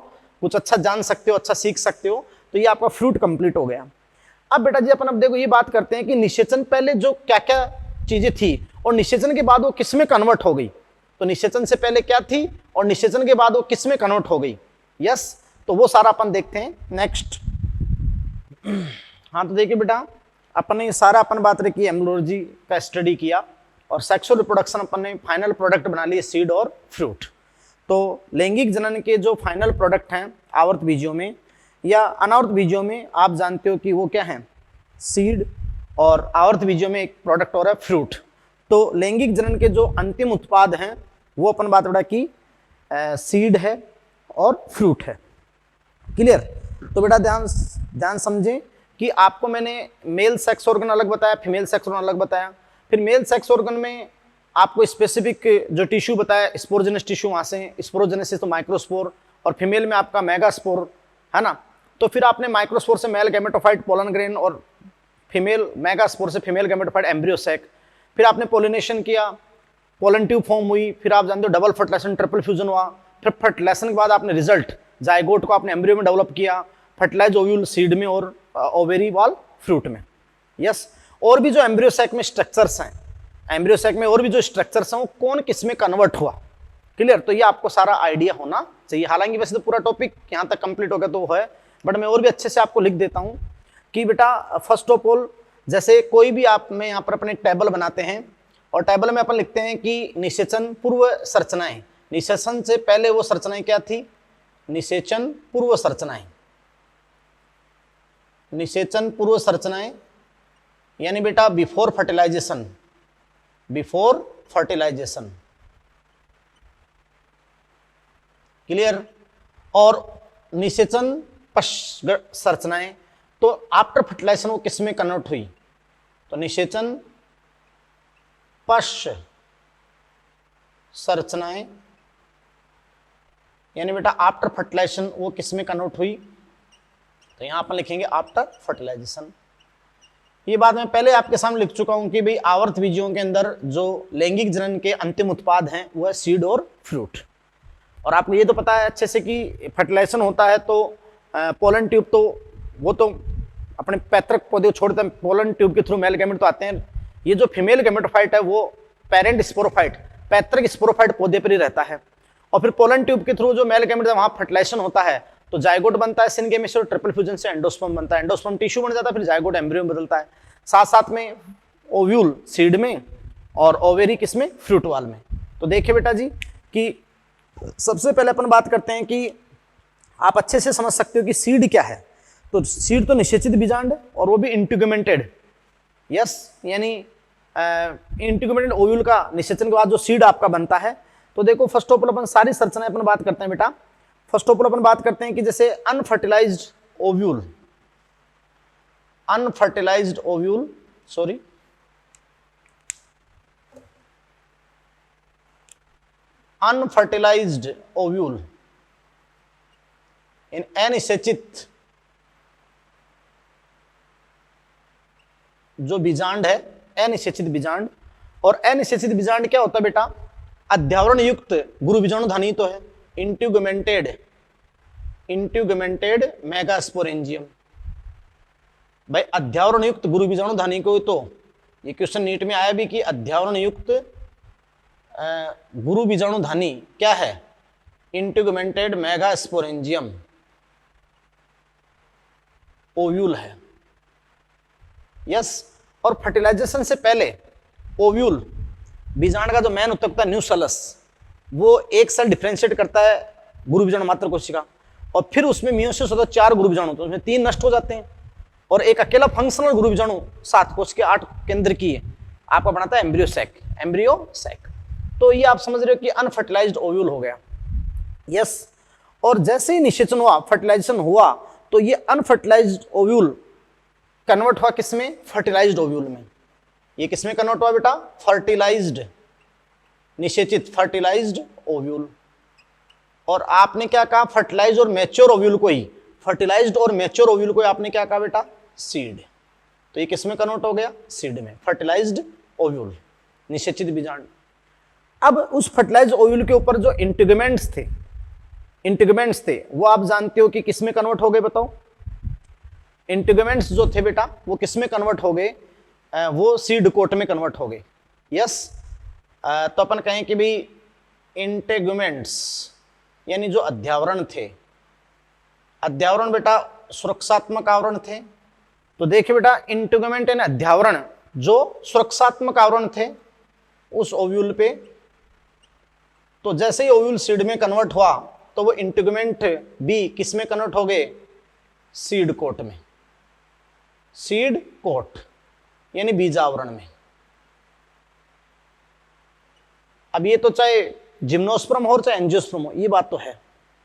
कुछ अच्छा जान सकते हो, अच्छा सीख सकते हो। तो ये आपका फ्रूट कंप्लीट हो गया। अब बेटा जी अपन अब देखो ये बात करते हैं कि निषेचन पहले जो क्या क्या चीजें थी और निषेचन के बाद वो किस में कन्वर्ट हो गई। तो निषेचन से पहले क्या थी और निषेचन के बाद वो किस में कन्वर्ट हो गई। यस, तो वो सारा अपन देखते हैं नेक्स्ट। हाँ, तो देखिए बेटा अपन ने सारा अपन बात रखी, एम्ब्रियोलॉजी का स्टडी किया और सेक्सुअल रिप्रोडक्शन अपन ने फाइनल प्रोडक्ट बना लिए, सीड और फ्रूट। तो लैंगिक जनन के जो फाइनल प्रोडक्ट हैं आवर्त बीजों में या अनावर्त बीजों में, आप जानते हो कि वो क्या है, सीड, और आवर्त बीजों में एक प्रोडक्ट और है फ्रूट। तो लैंगिक जनन के जो अंतिम उत्पाद हैं वो अपन बात बड़ा की सीड है और फ्रूट है, क्लियर। तो बेटा ध्यान समझें कि आपको मैंने मेल सेक्स ऑर्गन अलग बताया, फीमेल सेक्स ऑर्गन अलग बताया। फिर मेल सेक्स ऑर्गन में आपको स्पेसिफिक जो टिश्यू बताया, स्पोरोजेनस टिश्यू, वहाँ से स्पोरोजेनेसिस तो माइक्रोस्पोर, और फीमेल में आपका मेगास्पोर है ना। तो फिर आपने माइक्रोस्पोर से मेल गैमेटोफाइट पोलन ग्रेन और फीमेल मेगास्पोर से फीमेल गैमेटोफाइट एम्ब्रियोसैक। फिर आपने पोलिनेशन किया, पोलन ट्यूब फॉर्म हुई, फिर आप जानते हो डबल फर्टिलाइजेशन, ट्रिपल फ्यूजन हुआ। फिर फर्टिलाइजेशन के बाद आपने रिजल्ट जाइगोट को आपने एम्ब्रियो में डेवलप किया, फर्टिलाइज ओव्यूल सीड में और ओवेरी वॉल फ्रूट में। यस, और भी जो एम्ब्रियोसैक में स्ट्रक्चर्स हैं, एम्ब्रियोसैक में और भी जो स्ट्रक्चर्स हैं वो कौन किस में कन्वर्ट हुआ, क्लियर। तो ये आपको सारा आइडिया होना चाहिए। हालांकि वैसे तो पूरा टॉपिक यहाँ तक कंप्लीट हो गया तो है, बट मैं और भी अच्छे से आपको लिख देता हूँ कि बेटा फर्स्ट ऑफ ऑल, जैसे कोई भी आप में यहाँ पर अपने टेबल बनाते हैं और टेबल में अपन लिखते हैं कि निषेचन पूर्व संरचनाएं। निषेचन से पहले वो संरचनाएं क्या थी, निषेचन पूर्व संरचनाएं। निषेचन पूर्व संरचनाएं यानी बेटा before fertilization, before fertilization, clear. और निषेचन पश्च संरचनाएं, तो आफ्टर फर्टिलाइजेशन वो किस में कन्वर्ट हुई, तो निषेचन पश्च संरचनाएं यानी बेटा आफ्टर फर्टिलाइजेशन वो किस में कन्वर्ट हुई, तो यहां अपन लिखेंगे आफ्टर फर्टिलाइजेशन। ये बात मैं पहले आपके सामने लिख चुका हूं कि भाई आवर्त बीजों के अंदर जो लैंगिक जनन के अंतिम उत्पाद हैं वो है सीड और फ्रूट। और आपको ये तो पता है अच्छे से कि फर्टिलाइजेशन होता है तो पोलन ट्यूब, तो वो तो अपने पैतृक पौधे छोड़ते हैं, पोलन ट्यूब के थ्रू मेल गैमेट तो आते हैं। ये जो फीमेल गैमेटोफाइट है वो पेरेंट स्पोरोफाइट, पैतृक स्पोरोफाइट पौधे पर ही रहता है। और फिर पोलन ट्यूब के थ्रू जो मेल गैमेट है वहां फर्टिलाइजेशन होता है, तो जाइगोट बनता है, सिनगेमीस से ट्रिपल फ्यूजन से एंडोस्पर्म बनता है, एंडोस्पर्म टिश्यू बन जाता है, फिर जाइगोट एम्ब्रियो में बदलता है। साथ साथ में ओव्यूल सीड में, और ओवेरी किसमें, फ्रूट वाल में। तो देखिए बेटा जी कि सबसे पहले अपन बात करते हैं कि आप अच्छे से समझ सकते हो कि सीड क्या है। तो सीड तो निषेचित बीजांड और वो भी इंटीग्यूमेंटेड, यस, यानी इंटीग्यूमेंटेड ओव्यूल का निषेचन के बाद जो सीड आपका बनता है। तो देखो फर्स्ट ऑफ ऑल अपन सारी संरचनाएं अपन बात करते हैं बेटा। फर्स्ट ऑफ ऑल अपन बात करते हैं कि जैसे unfertilised ovule, unfertilised ovule, sorry, unfertilised ovule इन अनिषेचित जो बीजांड है, अनिषेचित बीजांड। और अनिषेचित बीजांड क्या होता है बेटा, अध्यावरण युक्त गुरु बीजाणु धानी तो है, इंट्यूगमेंटेड, इंट्यूगमेंटेड मेगास्पोरेंजियम। भाई अध्यावरण युक्त गुरु बीजाणु धानी को, तो ये क्वेश्चन नीट में आया भी कि अध्यावरण युक्त गुरु बीजाणु धानी क्या है, इंट्यूगमेंटेड मेगास्पोरेंजियम ओव्यूल है, यस। और फर्टिलाइजेशन से पहले ओव्यूल बीजांड का जो मेन उत्तक होता है न्यूसलस, वो एक सेल डिफरेंशिएट करता है गुरु बीजाणु मात्र कोशिका, और फिर उसमें मियोसिस होता है 4 गुरु बीजाणु, तो उसमें 3 नष्ट हो जाते हैं और एक अकेला फंक्शनल गुरु बीजाणु 7 कोश के 8 केंद्र की आपका बनाता है एम्ब्रियो सैक, एम्ब्रियो सैक। तो ये आप समझ रहे हो कि अनफर्टिलाइज्ड ओव्यूल हो गया, यस। और जैसे ही निषेचन हुआ, फर्टिलाइजेशन हुआ, तो ये अनफर्टिलाइज्ड ओव्यूल कन्वर्ट हुआ किसमें, फर्टिलाइज्ड ओव्यूल में। ये किसमें कन्वर्ट हुआ बेटा, फर्टिलाइज्ड, निषेचित फर्टिलाइज्ड ओव्यूल। और आपने क्या कहा, फर्टिलाइज्ड और मैच्योर ओव्यूल को ही, फर्टिलाइज्ड और मैच्योर ओव्यूल को आपने क्या कहा बेटा, सीड। तो ये किसमें कन्वर्ट हो गया, सीड में, फर्टिलाइज्ड ओव्यूल, निषेचित बीजांड। अब उस फर्टिलाइज्ड ओव्यूल के ऊपर जो इंटीग्यूमेंट्स थे, इंटीग्यूमेंट्स थे, वो आप जानते हो कि किसमें कन्वर्ट हो गए, बताओ। इंटीग्यूमेंट्स जो थे बेटा वो किसमें कन्वर्ट हो गए, वो सीड कोट में कन्वर्ट हो गए, यस। तो अपन कहें कि भी इंटीग्यूमेंट्स यानी जो अध्यावरण थे, अध्यावरण बेटा सुरक्षात्मक आवरण थे। तो देखिए बेटा इंटीग्यूमेंट यानी अध्यावरण जो सुरक्षात्मक आवरण थे उस ओव्यूल पे, तो जैसे ही ओव्यूल सीड में कन्वर्ट हुआ तो वो इंटीग्यूमेंट भी किसमें कन्वर्ट हो गए, सीड कोट में, सीड कोट यानी बीजावरण में। अब ये तो चाहे जिम्नोस्पर्म हो चाहे एंजियोस्पर्म हो, ये बात तो है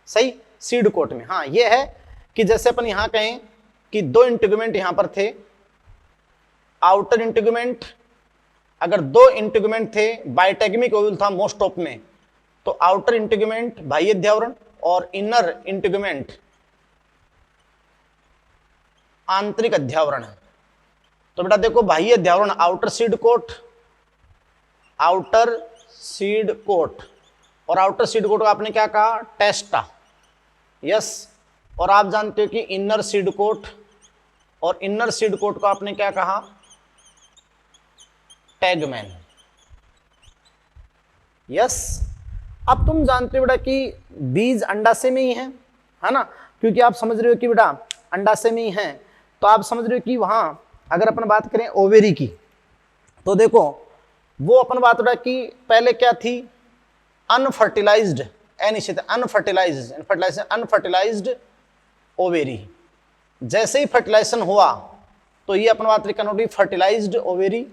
सही, सीड कोट में। हाँ ये है कि जैसे अपन यहां कहें कि 2 इंटीग्यूमेंट यहां पर थे, आउटर इंटीग्यूमेंट, अगर 2 इंटीग्यूमेंट थे, बाइटेगमिक ओव्यूल था मोस्ट ऑफ में, तो आउटर इंटीग्यूमेंट बाह्य अध्यावरण और इनर इंटीग्यूमेंट आंतरिक अध्यावरण। तो बेटा देखो बाह्य अध्यावरण outer seed coat, outer seed coat, और आउटर सीड कोट को आपने क्या कहा, टेस्टा, यस। और आप जानते हो कि इनर सीड कोट, और इनर सीड कोट को आपने क्या कहा, टैगमैन, यस। अब तुम जानते हो बेटा कि बीज अंडाशय में ही है ना, क्योंकि आप समझ रहे हो कि बेटा अंडाशय में ही है, तो आप समझ रहे हो कि वहां अगर अपन बात करें ओवेरी की, तो देखो वो अपन बात हो रहा है कि पहले क्या थी, अनफर्टिलाइज्ड, अनफर्टिलाइज्ड ओवेरी। जैसे ही फर्टिलाइजेशन हुआ तो ये अपन बात कन्वर्ट हुई फर्टिलाइज्ड ओवेरी,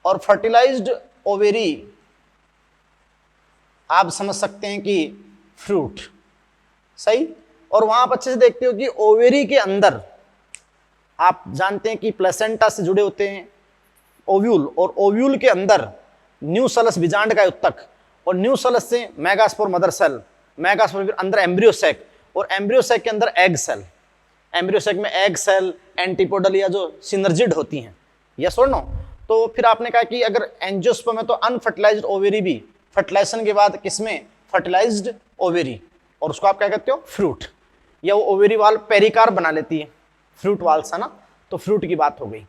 और फर्टिलाइज्ड ओवेरी आप समझ सकते हैं कि फ्रूट, सही। और वहां आप अच्छे से देखते हो कि ओवेरी के अंदर आप जानते हैं कि प्लेसेंटा से जुड़े होते हैं ओव्यूल, और ओव्यूल के अंदर न्यूसलस बीजांड का उत्तक, और न्यूसलस से मेगास्पोर मदर सेल, मेगास्पोर फिर अंदर एम्ब्रियो सैक, और एम्ब्रियो सैक के अंदर एग सेल, एम्ब्रियो सैक में एग सेल, एंटीपोडल या जो सिनर्जिड होती हैं, यस और नो। तो फिर आपने कहा कि अगर एंजियोस्पर्म में तो अनफर्टिलाइज्ड ओवेरी भी फर्टिलाइजेशन के बाद किसमें, फर्टिलाइज्ड ओवेरी, और उसको आप क्या कहते हो, फ्रूट, या वो ओवेरी वाल पेरिकार्प बना लेती है, फ्रूट वाल्स है ना, तो फ्रूट की बात हो गई,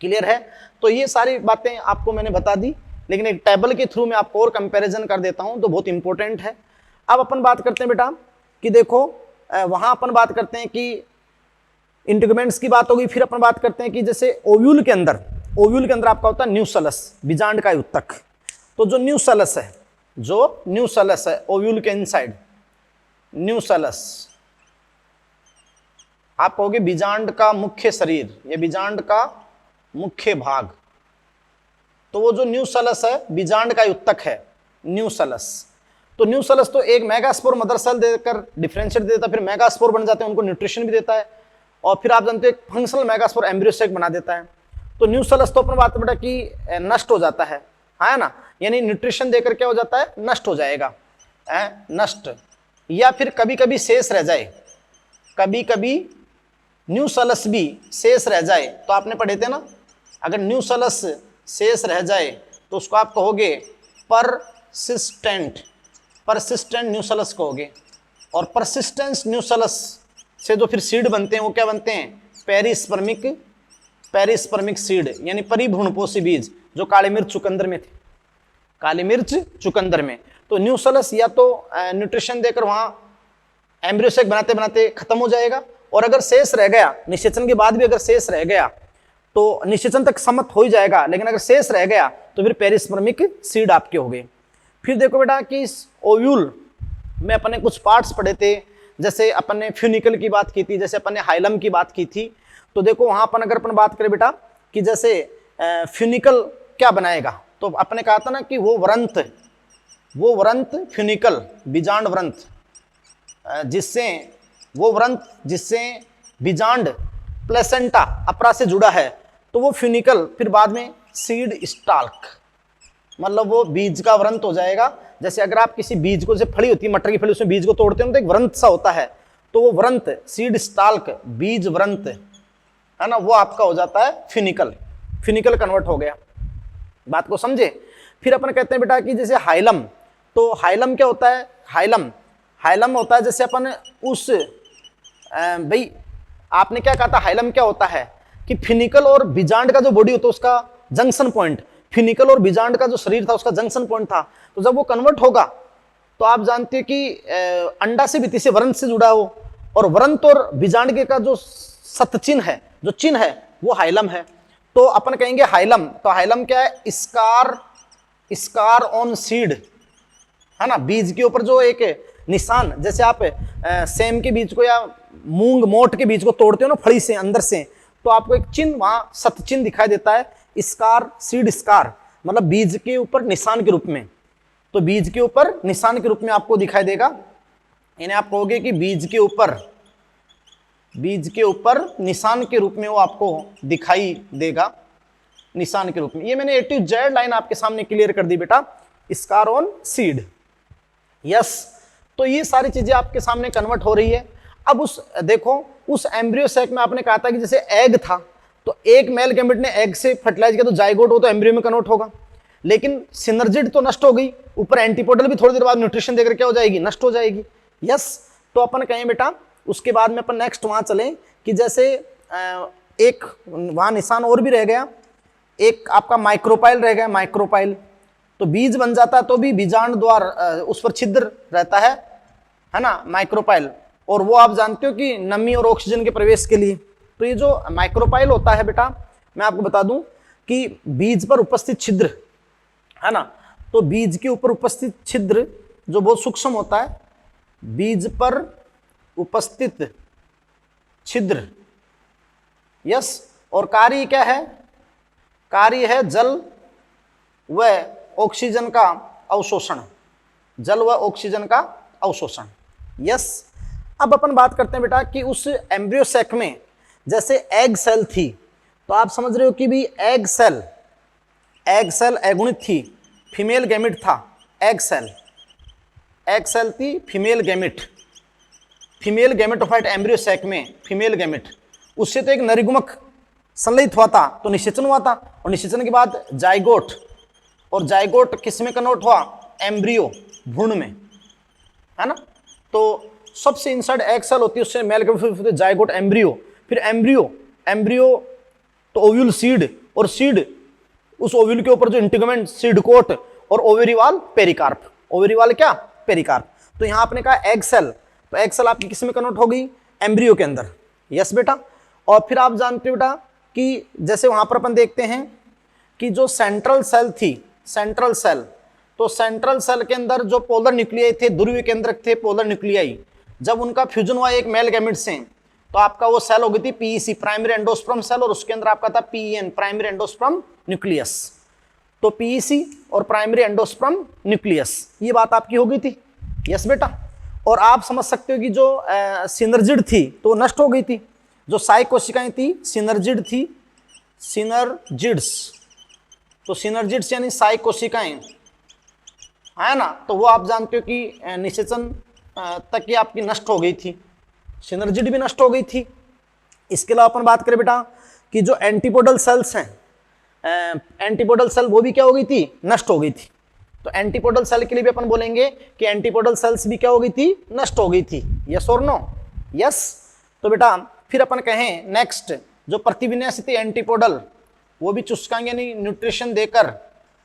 क्लियर है। तो ये सारी बातें आपको मैंने बता दी, लेकिन एक टेबल के थ्रू मैं आपको और कंपैरिजन कर देता हूं, तो बहुत इंपॉर्टेंट है। अब अपन बात करते हैं बेटा कि देखो वहां अपन बात करते हैं कि इंटीग्यूमेंट्स की बात होगी, फिर अपन बात करते हैं कि जैसे ओव्यूल के अंदर ओव्यूल के अंदर आपका होता है न्यूसलस, बीजांड का ऊतक। तो जो न्यूसलस है, जो न्यूसलस है ओव्यूल के इनसाइड, न्यूसलस आप कहोगे बीजांड का मुख्य शरीर या बीजांड का मुख्य भाग। तो वो जो न्यूसलस है बीजांड का ऊतक है, न्यूसलस। तो न्यूसलस तो एक मेगास्पोर मदर सेल देकर डिफरेंशिएट देता है, फिर मेगास्पोर बन जाते हैं, उनको न्यूट्रिशन भी देता है, और फिर आप जानते हैं फंक्शनल मेगास्पोर एम्ब्रियोसेक बना देता है। तो न्यूसलस तो अपन बात बेटा कि नष्ट हो जाता है ना, यानी न्यूट्रिशन देकर क्या हो जाता है, नष्ट हो जाएगा, नष्ट, या फिर कभी कभी शेष रह जाए, कभी कभी न्यूसलस भी शेष रह जाए। तो आपने पढ़े थे ना, अगर न्यूसलस शेष रह जाए तो उसको आप कहोगे परसिस्टेंट, परसिस्टेंट न्यूसलस कहोगे। और परसिस्टेंस न्यूसलस से जो फिर सीड बनते हैं वो क्या बनते हैं, पेरिस्पर्मिक, पेरिस्पर्मिक सीड, यानी परिभ्रूणपोषी बीज, जो काली मिर्च चुकंदर में थे, काली मिर्च चुकंदर में। तो न्यूसलस या तो न्यूट्रिशन देकर वहां एम्ब्रियोसेक बनाते बनाते खत्म हो जाएगा, और अगर शेष रह गया, निषेचन के बाद भी अगर शेष रह गया तो निषेचन तक सम्मत हो ही जाएगा, लेकिन अगर शेष रह गया तो फिर पेरिस्पर्मिक सीड आपके हो गए। फिर देखो बेटा कि इस ओव्यूल में अपने कुछ पार्ट्स पढ़े थे, जैसे अपन ने फ्यूनिकल की बात की थी, जैसे अपन ने हाइलम की बात की थी। तो देखो वहां अपन अगर अपन बात करें बेटा कि जैसे फ्यूनिकल क्या बनाएगा, तो अपने कहा था ना कि वो व्रंत फ्यूनिकल, बीजांड व्रंत, जिससे बीजांड प्लेसेंटा अपरा से जुड़ा है, तो वो फ्यूनिकल फिर बाद में सीड स्टाल्क, मतलब वो बीज का व्रंत हो जाएगा। जैसे अगर आप किसी बीज को, जैसे फली होती है मटर की फली, उसमें बीज को तोड़ते हैं तो एक व्रंत सा होता है, तो वो व्रंत सीड स्टाल्क, बीज व्रंत है ना, वो आपका हो जाता है फ्यूनिकल, फ्यूनिकल कन्वर्ट हो गया। बात को समझे। फिर अपन कहते हैं बेटा कि जैसे हाइलम, तो हाइलम क्या होता है, हाइलम होता है जैसे अपन उस भाई आपने क्या कहा था, हाइलम क्या होता है कि फिनिकल और बीजांड का जो बॉडी होता है उसका जंक्शन पॉइंट, फिनिकल और बीजांड का जो शरीर था उसका जंक्शन पॉइंट था। तो जब वो कन्वर्ट होगा तो आप जानते हैं कि अंडा से भी से व्रंत से जुड़ा हो, और व्रंत और बीजांड के का जो सतचिन्ह है, जो चिन्ह है, वो हाइलम है। तो अपन कहेंगे हाइलम, तो हाइलम क्या है, स्कार ऑन सीड, है ना, बीज के ऊपर जो एक निशान, जैसे आप सेम के बीज को या मूंग मोट के बीज को तोड़ते हो ना फली से अंदर से, तो आपको एक चिन्ह वहां सतचिन्ह दिखाई देता है, स्कार, सीड स्कार, मतलब बीज के ऊपर निशान के रूप में। तो बीज के ऊपर निशान के रूप में आपको दिखाई देगा, यानी आप कहोगे कि बीज के ऊपर निशान के रूप में वो आपको दिखाई देगा, निशान के रूप में। ये मैंने A to Z लाइन आपके सामने क्लियर कर दी बेटा, स्कार ऑन सीड, यस। तो ये सारी चीजें आपके सामने कन्वर्ट हो रही है। अब उस एम्ब्रियो सैक में आपने कहा था कि जैसे एग था, तो एक मेल गैमेट ने एग से फर्टिलाइज किया तो जाइगोट हो तो एम्ब्रियो में कन्वर्ट होगा, लेकिन सिनर्जिड तो नष्ट हो गई, ऊपर एंटीपोडल भी थोड़ी देर बाद न्यूट्रिशन देकर क्या हो जाएगी, नष्ट हो जाएगी, यस। तो अपन कहें बेटा उसके बाद में अपन नेक्स्ट वहां चले कि जैसे एक वहां निशान और भी रह गया, एक आपका माइक्रोपाइल रह गया, माइक्रोपाइल। तो बीज बन जाता है तो भी बीजांड द्वार उस पर छिद्र रहता है ना, माइक्रोपाइल, और वो आप जानते हो कि नमी और ऑक्सीजन के प्रवेश के लिए। तो ये जो माइक्रोपाइल होता है बेटा, मैं आपको बता दूं कि बीज पर उपस्थित छिद्र, है ना, तो बीज के ऊपर उपस्थित छिद्र जो बहुत सूक्ष्म होता है, बीज पर उपस्थित छिद्र, यस। और कार्य क्या है, कार्य है जल व ऑक्सीजन का अवशोषण, जल व ऑक्सीजन का अवशोषण, यस। अब अपन बात करते हैं बेटा कि उस एम्ब्रियो सैक में जैसे एग सेल थी, तो आप समझ रहे हो कि भी एग सेल एगुणित थी, फीमेल गैमेट था, एग सेल थी, फीमेल गैमेटोफाइट एम्ब्रियो सैक में फीमेल गैमेट, उससे तो एक नरिगुमक संलयित हुआ था, तो निषेचन हुआ था, और निषेचन के बाद जाइगोट, और जाइगोट किस में कन्वर्ट हुआ, एम्ब्रियो, भ्रूण में, है ना। तो सबसे इनसाइड एग सेल होती है, उससे मेल गैमेट, जाइगोट, एम्ब्रियो, फिर एम्ब्रियो तो ओव्यूल सीड, और सीड उस ओव्यूल के ऊपर जो इंटीग्यूमेंट सीड कोट, और ओवेरीवाल पेरिकार्प, ओवेरीवाल क्या, पेरिकार्प। तो यहां आपने कहा एग सेल, तो एग सेल आपकी किस में कन्वर्ट हो गई, एम्ब्रियो के अंदर, यस बेटा। और फिर आप जानते हो बेटा कि जैसे वहां पर अपन देखते हैं कि जो सेंट्रल सेल थी, सेंट्रल सेल, तो सेंट्रल सेल के अंदर जो पोलर न्यूक्लियाई थे, ध्रुवीय केंद्रक थे पोलर न्यूक्लियाई, जब उनका फ्यूजन हुआ एक मेल गैमेट से, तो आपका वो सेल हो गई थी पीईसी, प्राइमरी एंडोस्पर्म सेल, और उसके अंदर आपका था पीईएन, प्राइमरी एंडोस्पर्म न्यूक्लियस। तो पीईसी और प्राइमरी एंडोस्पर्म न्यूक्लियस, ये बात आपकी हो गई थी। यस बेटा। और आप समझ सकते हो कि जो सिनर्जिड थी तो नष्ट हो गई थी, जो साई कोशिकाएं थी सिनर्जिड थी, सिनर्जिड्स, तो सिनर्जिड्स यानी साई कोशिकाएं है ना, तो वो आप जानते हो कि निषेचन तक की आपकी नष्ट हो गई थी, सिनर्जिड भी नष्ट हो गई थी। इसके अलावा अपन बात करें बेटा कि जो एंटीपोडल सेल्स हैं, एंटीपोडल सेल वो भी क्या हो गई थी, नष्ट हो गई थी। तो एंटीपोडल सेल के लिए भी अपन बोलेंगे कि एंटीपोडल सेल्स भी क्या हो गई थी, नष्ट हो गई थी। यस और नो? यस। तो बेटा फिर अपन कहें नेक्स्ट, जो प्रतिविन्यास थी एंटीपोडल, वो भी चुस्कांग यानी न्यूट्रिशन देकर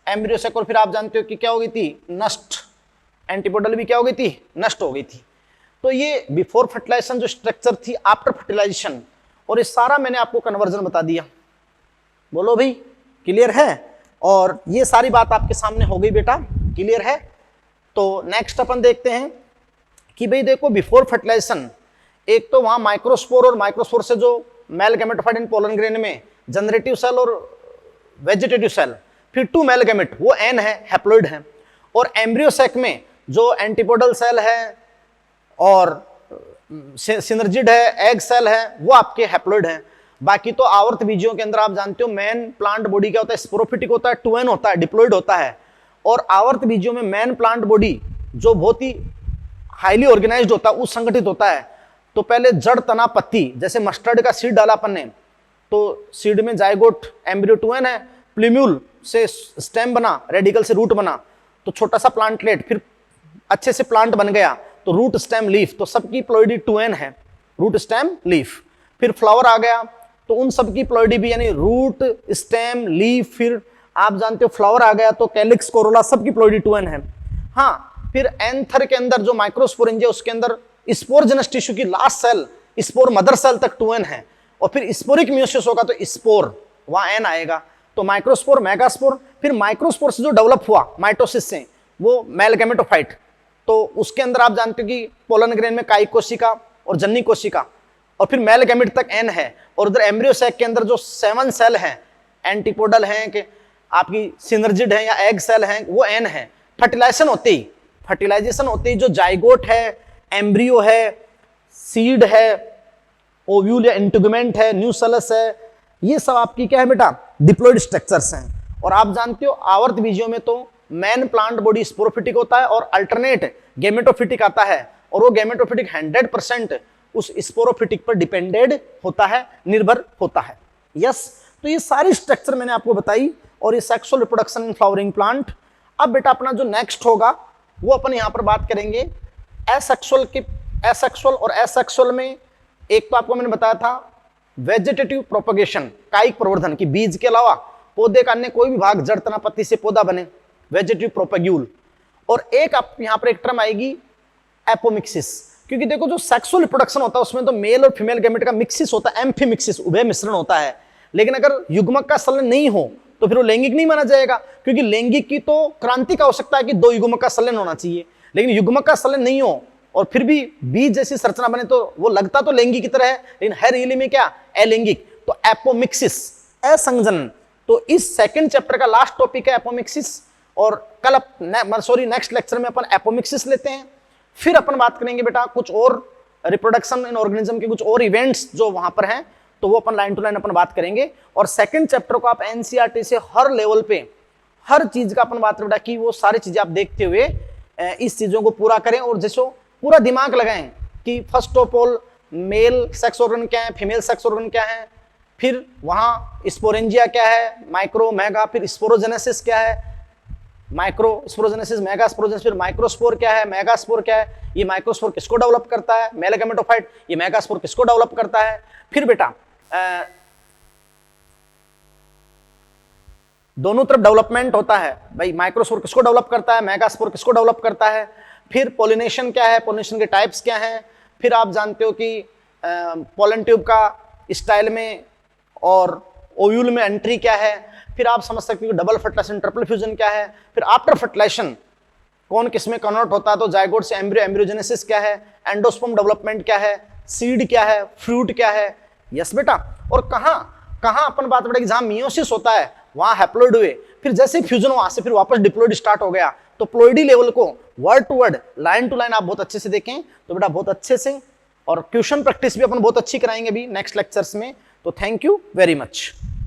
एम्ब्रियो से, और फिर आप जानते हो कि क्या हो गई थी, नष्ट। एंटीपोडल भी क्या हो गई थी, नष्ट हो गई थी। तो ये बिफोर फर्टिलाइजेशन जो स्ट्रक्चर थी, आफ्टर फर्टिलाइजेशन, और ये सारा मैंने आपको कन्वर्जन बता दिया। बोलो भाई, क्लियर है? और ये सारी बात आपके सामने हो गई बेटा, क्लियर है? तो नेक्स्ट अपन देखते हैं कि भाई देखो बिफोर फर्टिलाइजेशन, एक तो वहां माइक्रोस्पोर, और माइक्रोस्पोर से जो मेल गैमेटोफाइट इन पोलन ग्रेन में जनरेटिव सेल और वेजिटेटिव सेल, फिर 2 मेल गैमेट, वो एन है, हैप्लॉइड है। और एम्ब्रियो सैक में जो एंटीपोडल सेल है और सिनर्जिड है, एग सेल है, वो आपके हैप्लॉइड है। बाकी तो आवर्त बीजियों के अंदर आप जानते हो मेन प्लांट बॉडी क्या होता है, स्पोरोफिटिक होता है, 2n होता है, डिप्लॉइड होता है। और आवर्त बीजियों में मेन प्लांट बॉडी जो बहुत ही हाईली ऑर्गेनाइज्ड होता है, उस संगठित होता है। तो पहले जड़, तना, पत्ती, जैसे मस्टर्ड का सीड डाला अपन ने, तो सीड में जाइगोट एम्ब्रियो 2n है, प्लीम्यूल से स्टेम बना, रेडिकल से रूट बना, तो छोटा सा प्लांटलेट, फिर अच्छे से प्लांट बन गया, तो रूट, स्टेम, लीफ, तो सबकी प्लॉइडी 2n है, रूट, स्टेम, लीफ। फिर फ्लावर आ गया, तो उन सबकी प्लॉइडी भी यानी रूट, स्टेम, लीफ, फिर आप जानते हो फ्लावर आ गया तो कैलिक्स, कोरोला, सबकी प्लॉइडी 2n है। हाँ, फिर एंथर के अंदर जो माइक्रोस्पोरेंजिया, उसके अंदर स्पोरजेनस टिश्यू की last cell, spore mother cell तक 2n है। और फिर स्पोरिक मियोसिस होगा तो स्पोर, वहां n आएगा। तो माइक्रोस्पोर, मेगास्पोर, फिर माइक्रोस्पोर से जो डेवलप हुआ माइटोसिस से, वो मेल गैमेटोफाइट, तो उसके अंदर आप जानते हो कि पोलन ग्रेन में कायिक कोशिका और जन्नी कोशिका, और फिर मेल गैमेट तक n है। और उधर एम्ब्रियो सैक के अंदर जो 7 सेल हैं, एंटीपोडल हैं कि आपकी सिनर्जिड है या एग सेल हैं, वो n है। फर्टिलाइजेशन होते ही जो जाइगोट है, एम्ब्रियो है, सीड है, ओव्यूल या इंटीगुमेंट है, न्यूसेलस है, ये सब आपकी क्या है बेटा, डिप्लॉइड स्ट्रक्चर्स हैं। और आप जानते हो आवर्त बीजियों में तो मेन प्लांट बॉडी स्पोरोफिटिक होता है और अल्टरनेट गैमेटोफिटिक आता है, और वो गैमेटोफिटिक 100% उस स्पोरोफिटिक पर डिपेंडेड होता है, निर्भर होता है। यस। तो ये सारी स्ट्रक्चर मैंने आपको बताई, और ये sexual reproduction in flowering plant. अब बेटा अपना जो नेक्स्ट होगा वो अपन यहाँ पर बात करेंगे एसेक्सुअल की। एसेक्सुअल और एसेक्सुअल में एक तो आपको मैंने बताया था वेजिटेटिव प्रोपगेशन, कायिक प्रवर्धन की, बीज के अलावा पौधे का अन्य कोई भी भाग, जड़, तना, पत्ती से पौधा बने, वेजिटेटिव प्रोपग्यूल। और एक आप यहाँ पर एक टर्म आएगी एपोमिक्सिस, क्योंकि देखो जो सेक्सुअल रिप्रोडक्शन होता है उसमें तो मेल और फीमेल गैमेट का मिक्सिस होता है, एम्फीमिक्सिस, उभय मिश्रण होता है। लेकिन अगर युग्मक का संलयन नहीं हो तो फिर वो लैंगिक नहीं माना जाएगा, क्योंकि लैंगिक की तो क्रांति का हो सकता है कि 2 युग्मक का संलयन होना चाहिए, लेकिन युग्मक का संलयन नहीं हो और फिर भी बीज जैसी संरचना बने तो वो लगता तो लैंगिक की तरह है, लेकिन है रियली में क्या, अलैंगिक। तो एपोमिक्सिस, असंजनन। तो इस सेकंड चैप्टर का लास्ट टॉपिक है एपोमिक्सिस, और कल नेक्स्ट लेक्चर में अपन एपोमिक्सिस लेते हैं। फिर अपन बात करेंगे बेटा कुछ और रिप्रोडक्शन इन ऑर्गेनिज्म के कुछ और इवेंट्स जो वहां पर हैं, तो वो अपन लाइन टू लाइन अपन बात करेंगे। और सेकंड चैप्टर को आप एनसीईआरटी से हर लेवल पे हर चीज का अपन बात करें बेटा कि वो सारी चीजें आप देखते हुए इस चीजों को पूरा करें, और जैसो पूरा दिमाग लगाएं कि first of all male sex organ क्या है, फीमेल सेक्स ऑर्गन क्या है, फिर वहां स्पोरेंजिया क्या है, माइक्रो, मेगा, फिर स्पोरोजेनेसिस क्या है, माइक्रो स्पोरोजेनेसिस, मेगा स्पोरोजेनेसिस, फिर माइक्रोस्पोर क्या है, मेगास्पोर क्या है, ये माइक्रोस्पोर किसको डेवलप करता है, मेल गैमेटोफाइट, ये मेगास्पोर किसको डेवलप करता है। फिर बेटा दोनों तरफ डेवलपमेंट होता है भाई, माइक्रोस्पोर किसको डेवलप करता है, मेगास्पोर किसको डेवलप करता है। फिर पोलिनेशन क्या है, पोलिनेशन के टाइप्स क्या हैं। फिर आप जानते हो कि पोलन ट्यूब का स्टाइल में और ओव्यूल में एंट्री क्या है, फिर आप समझ सकते हो डबल फर्टिलाइजेशन ट्रिपल फ्यूजन क्या है, फिर आफ्टर फर्टिलाइजेशन कौन किस में कन्वर्ट होता है, तो जायगोट से एम्ब्रियो, एम्ब्रियोजेनेसिस क्या है, एंडोस्पर्म डेवलपमेंट क्या है, सीड क्या है, फ्रूट क्या है। यस बेटा। और कहां अपन बात करें, जहां मियोसिस होता है वहां हैप्लोइड हुए, फिर जैसे फ्यूजन वहां से फिर वापस डिप्लोइड स्टार्ट हो गया, तो प्लोइडी लेवल को word to word, line to line आप बहुत अच्छे से देखें तो बेटा बहुत अच्छे से, और क्वेश्चन प्रैक्टिस भी अपन बहुत अच्छी कराएंगे अभी नेक्स्ट लेक्चर्स में। तो थैंक यू वेरी मच।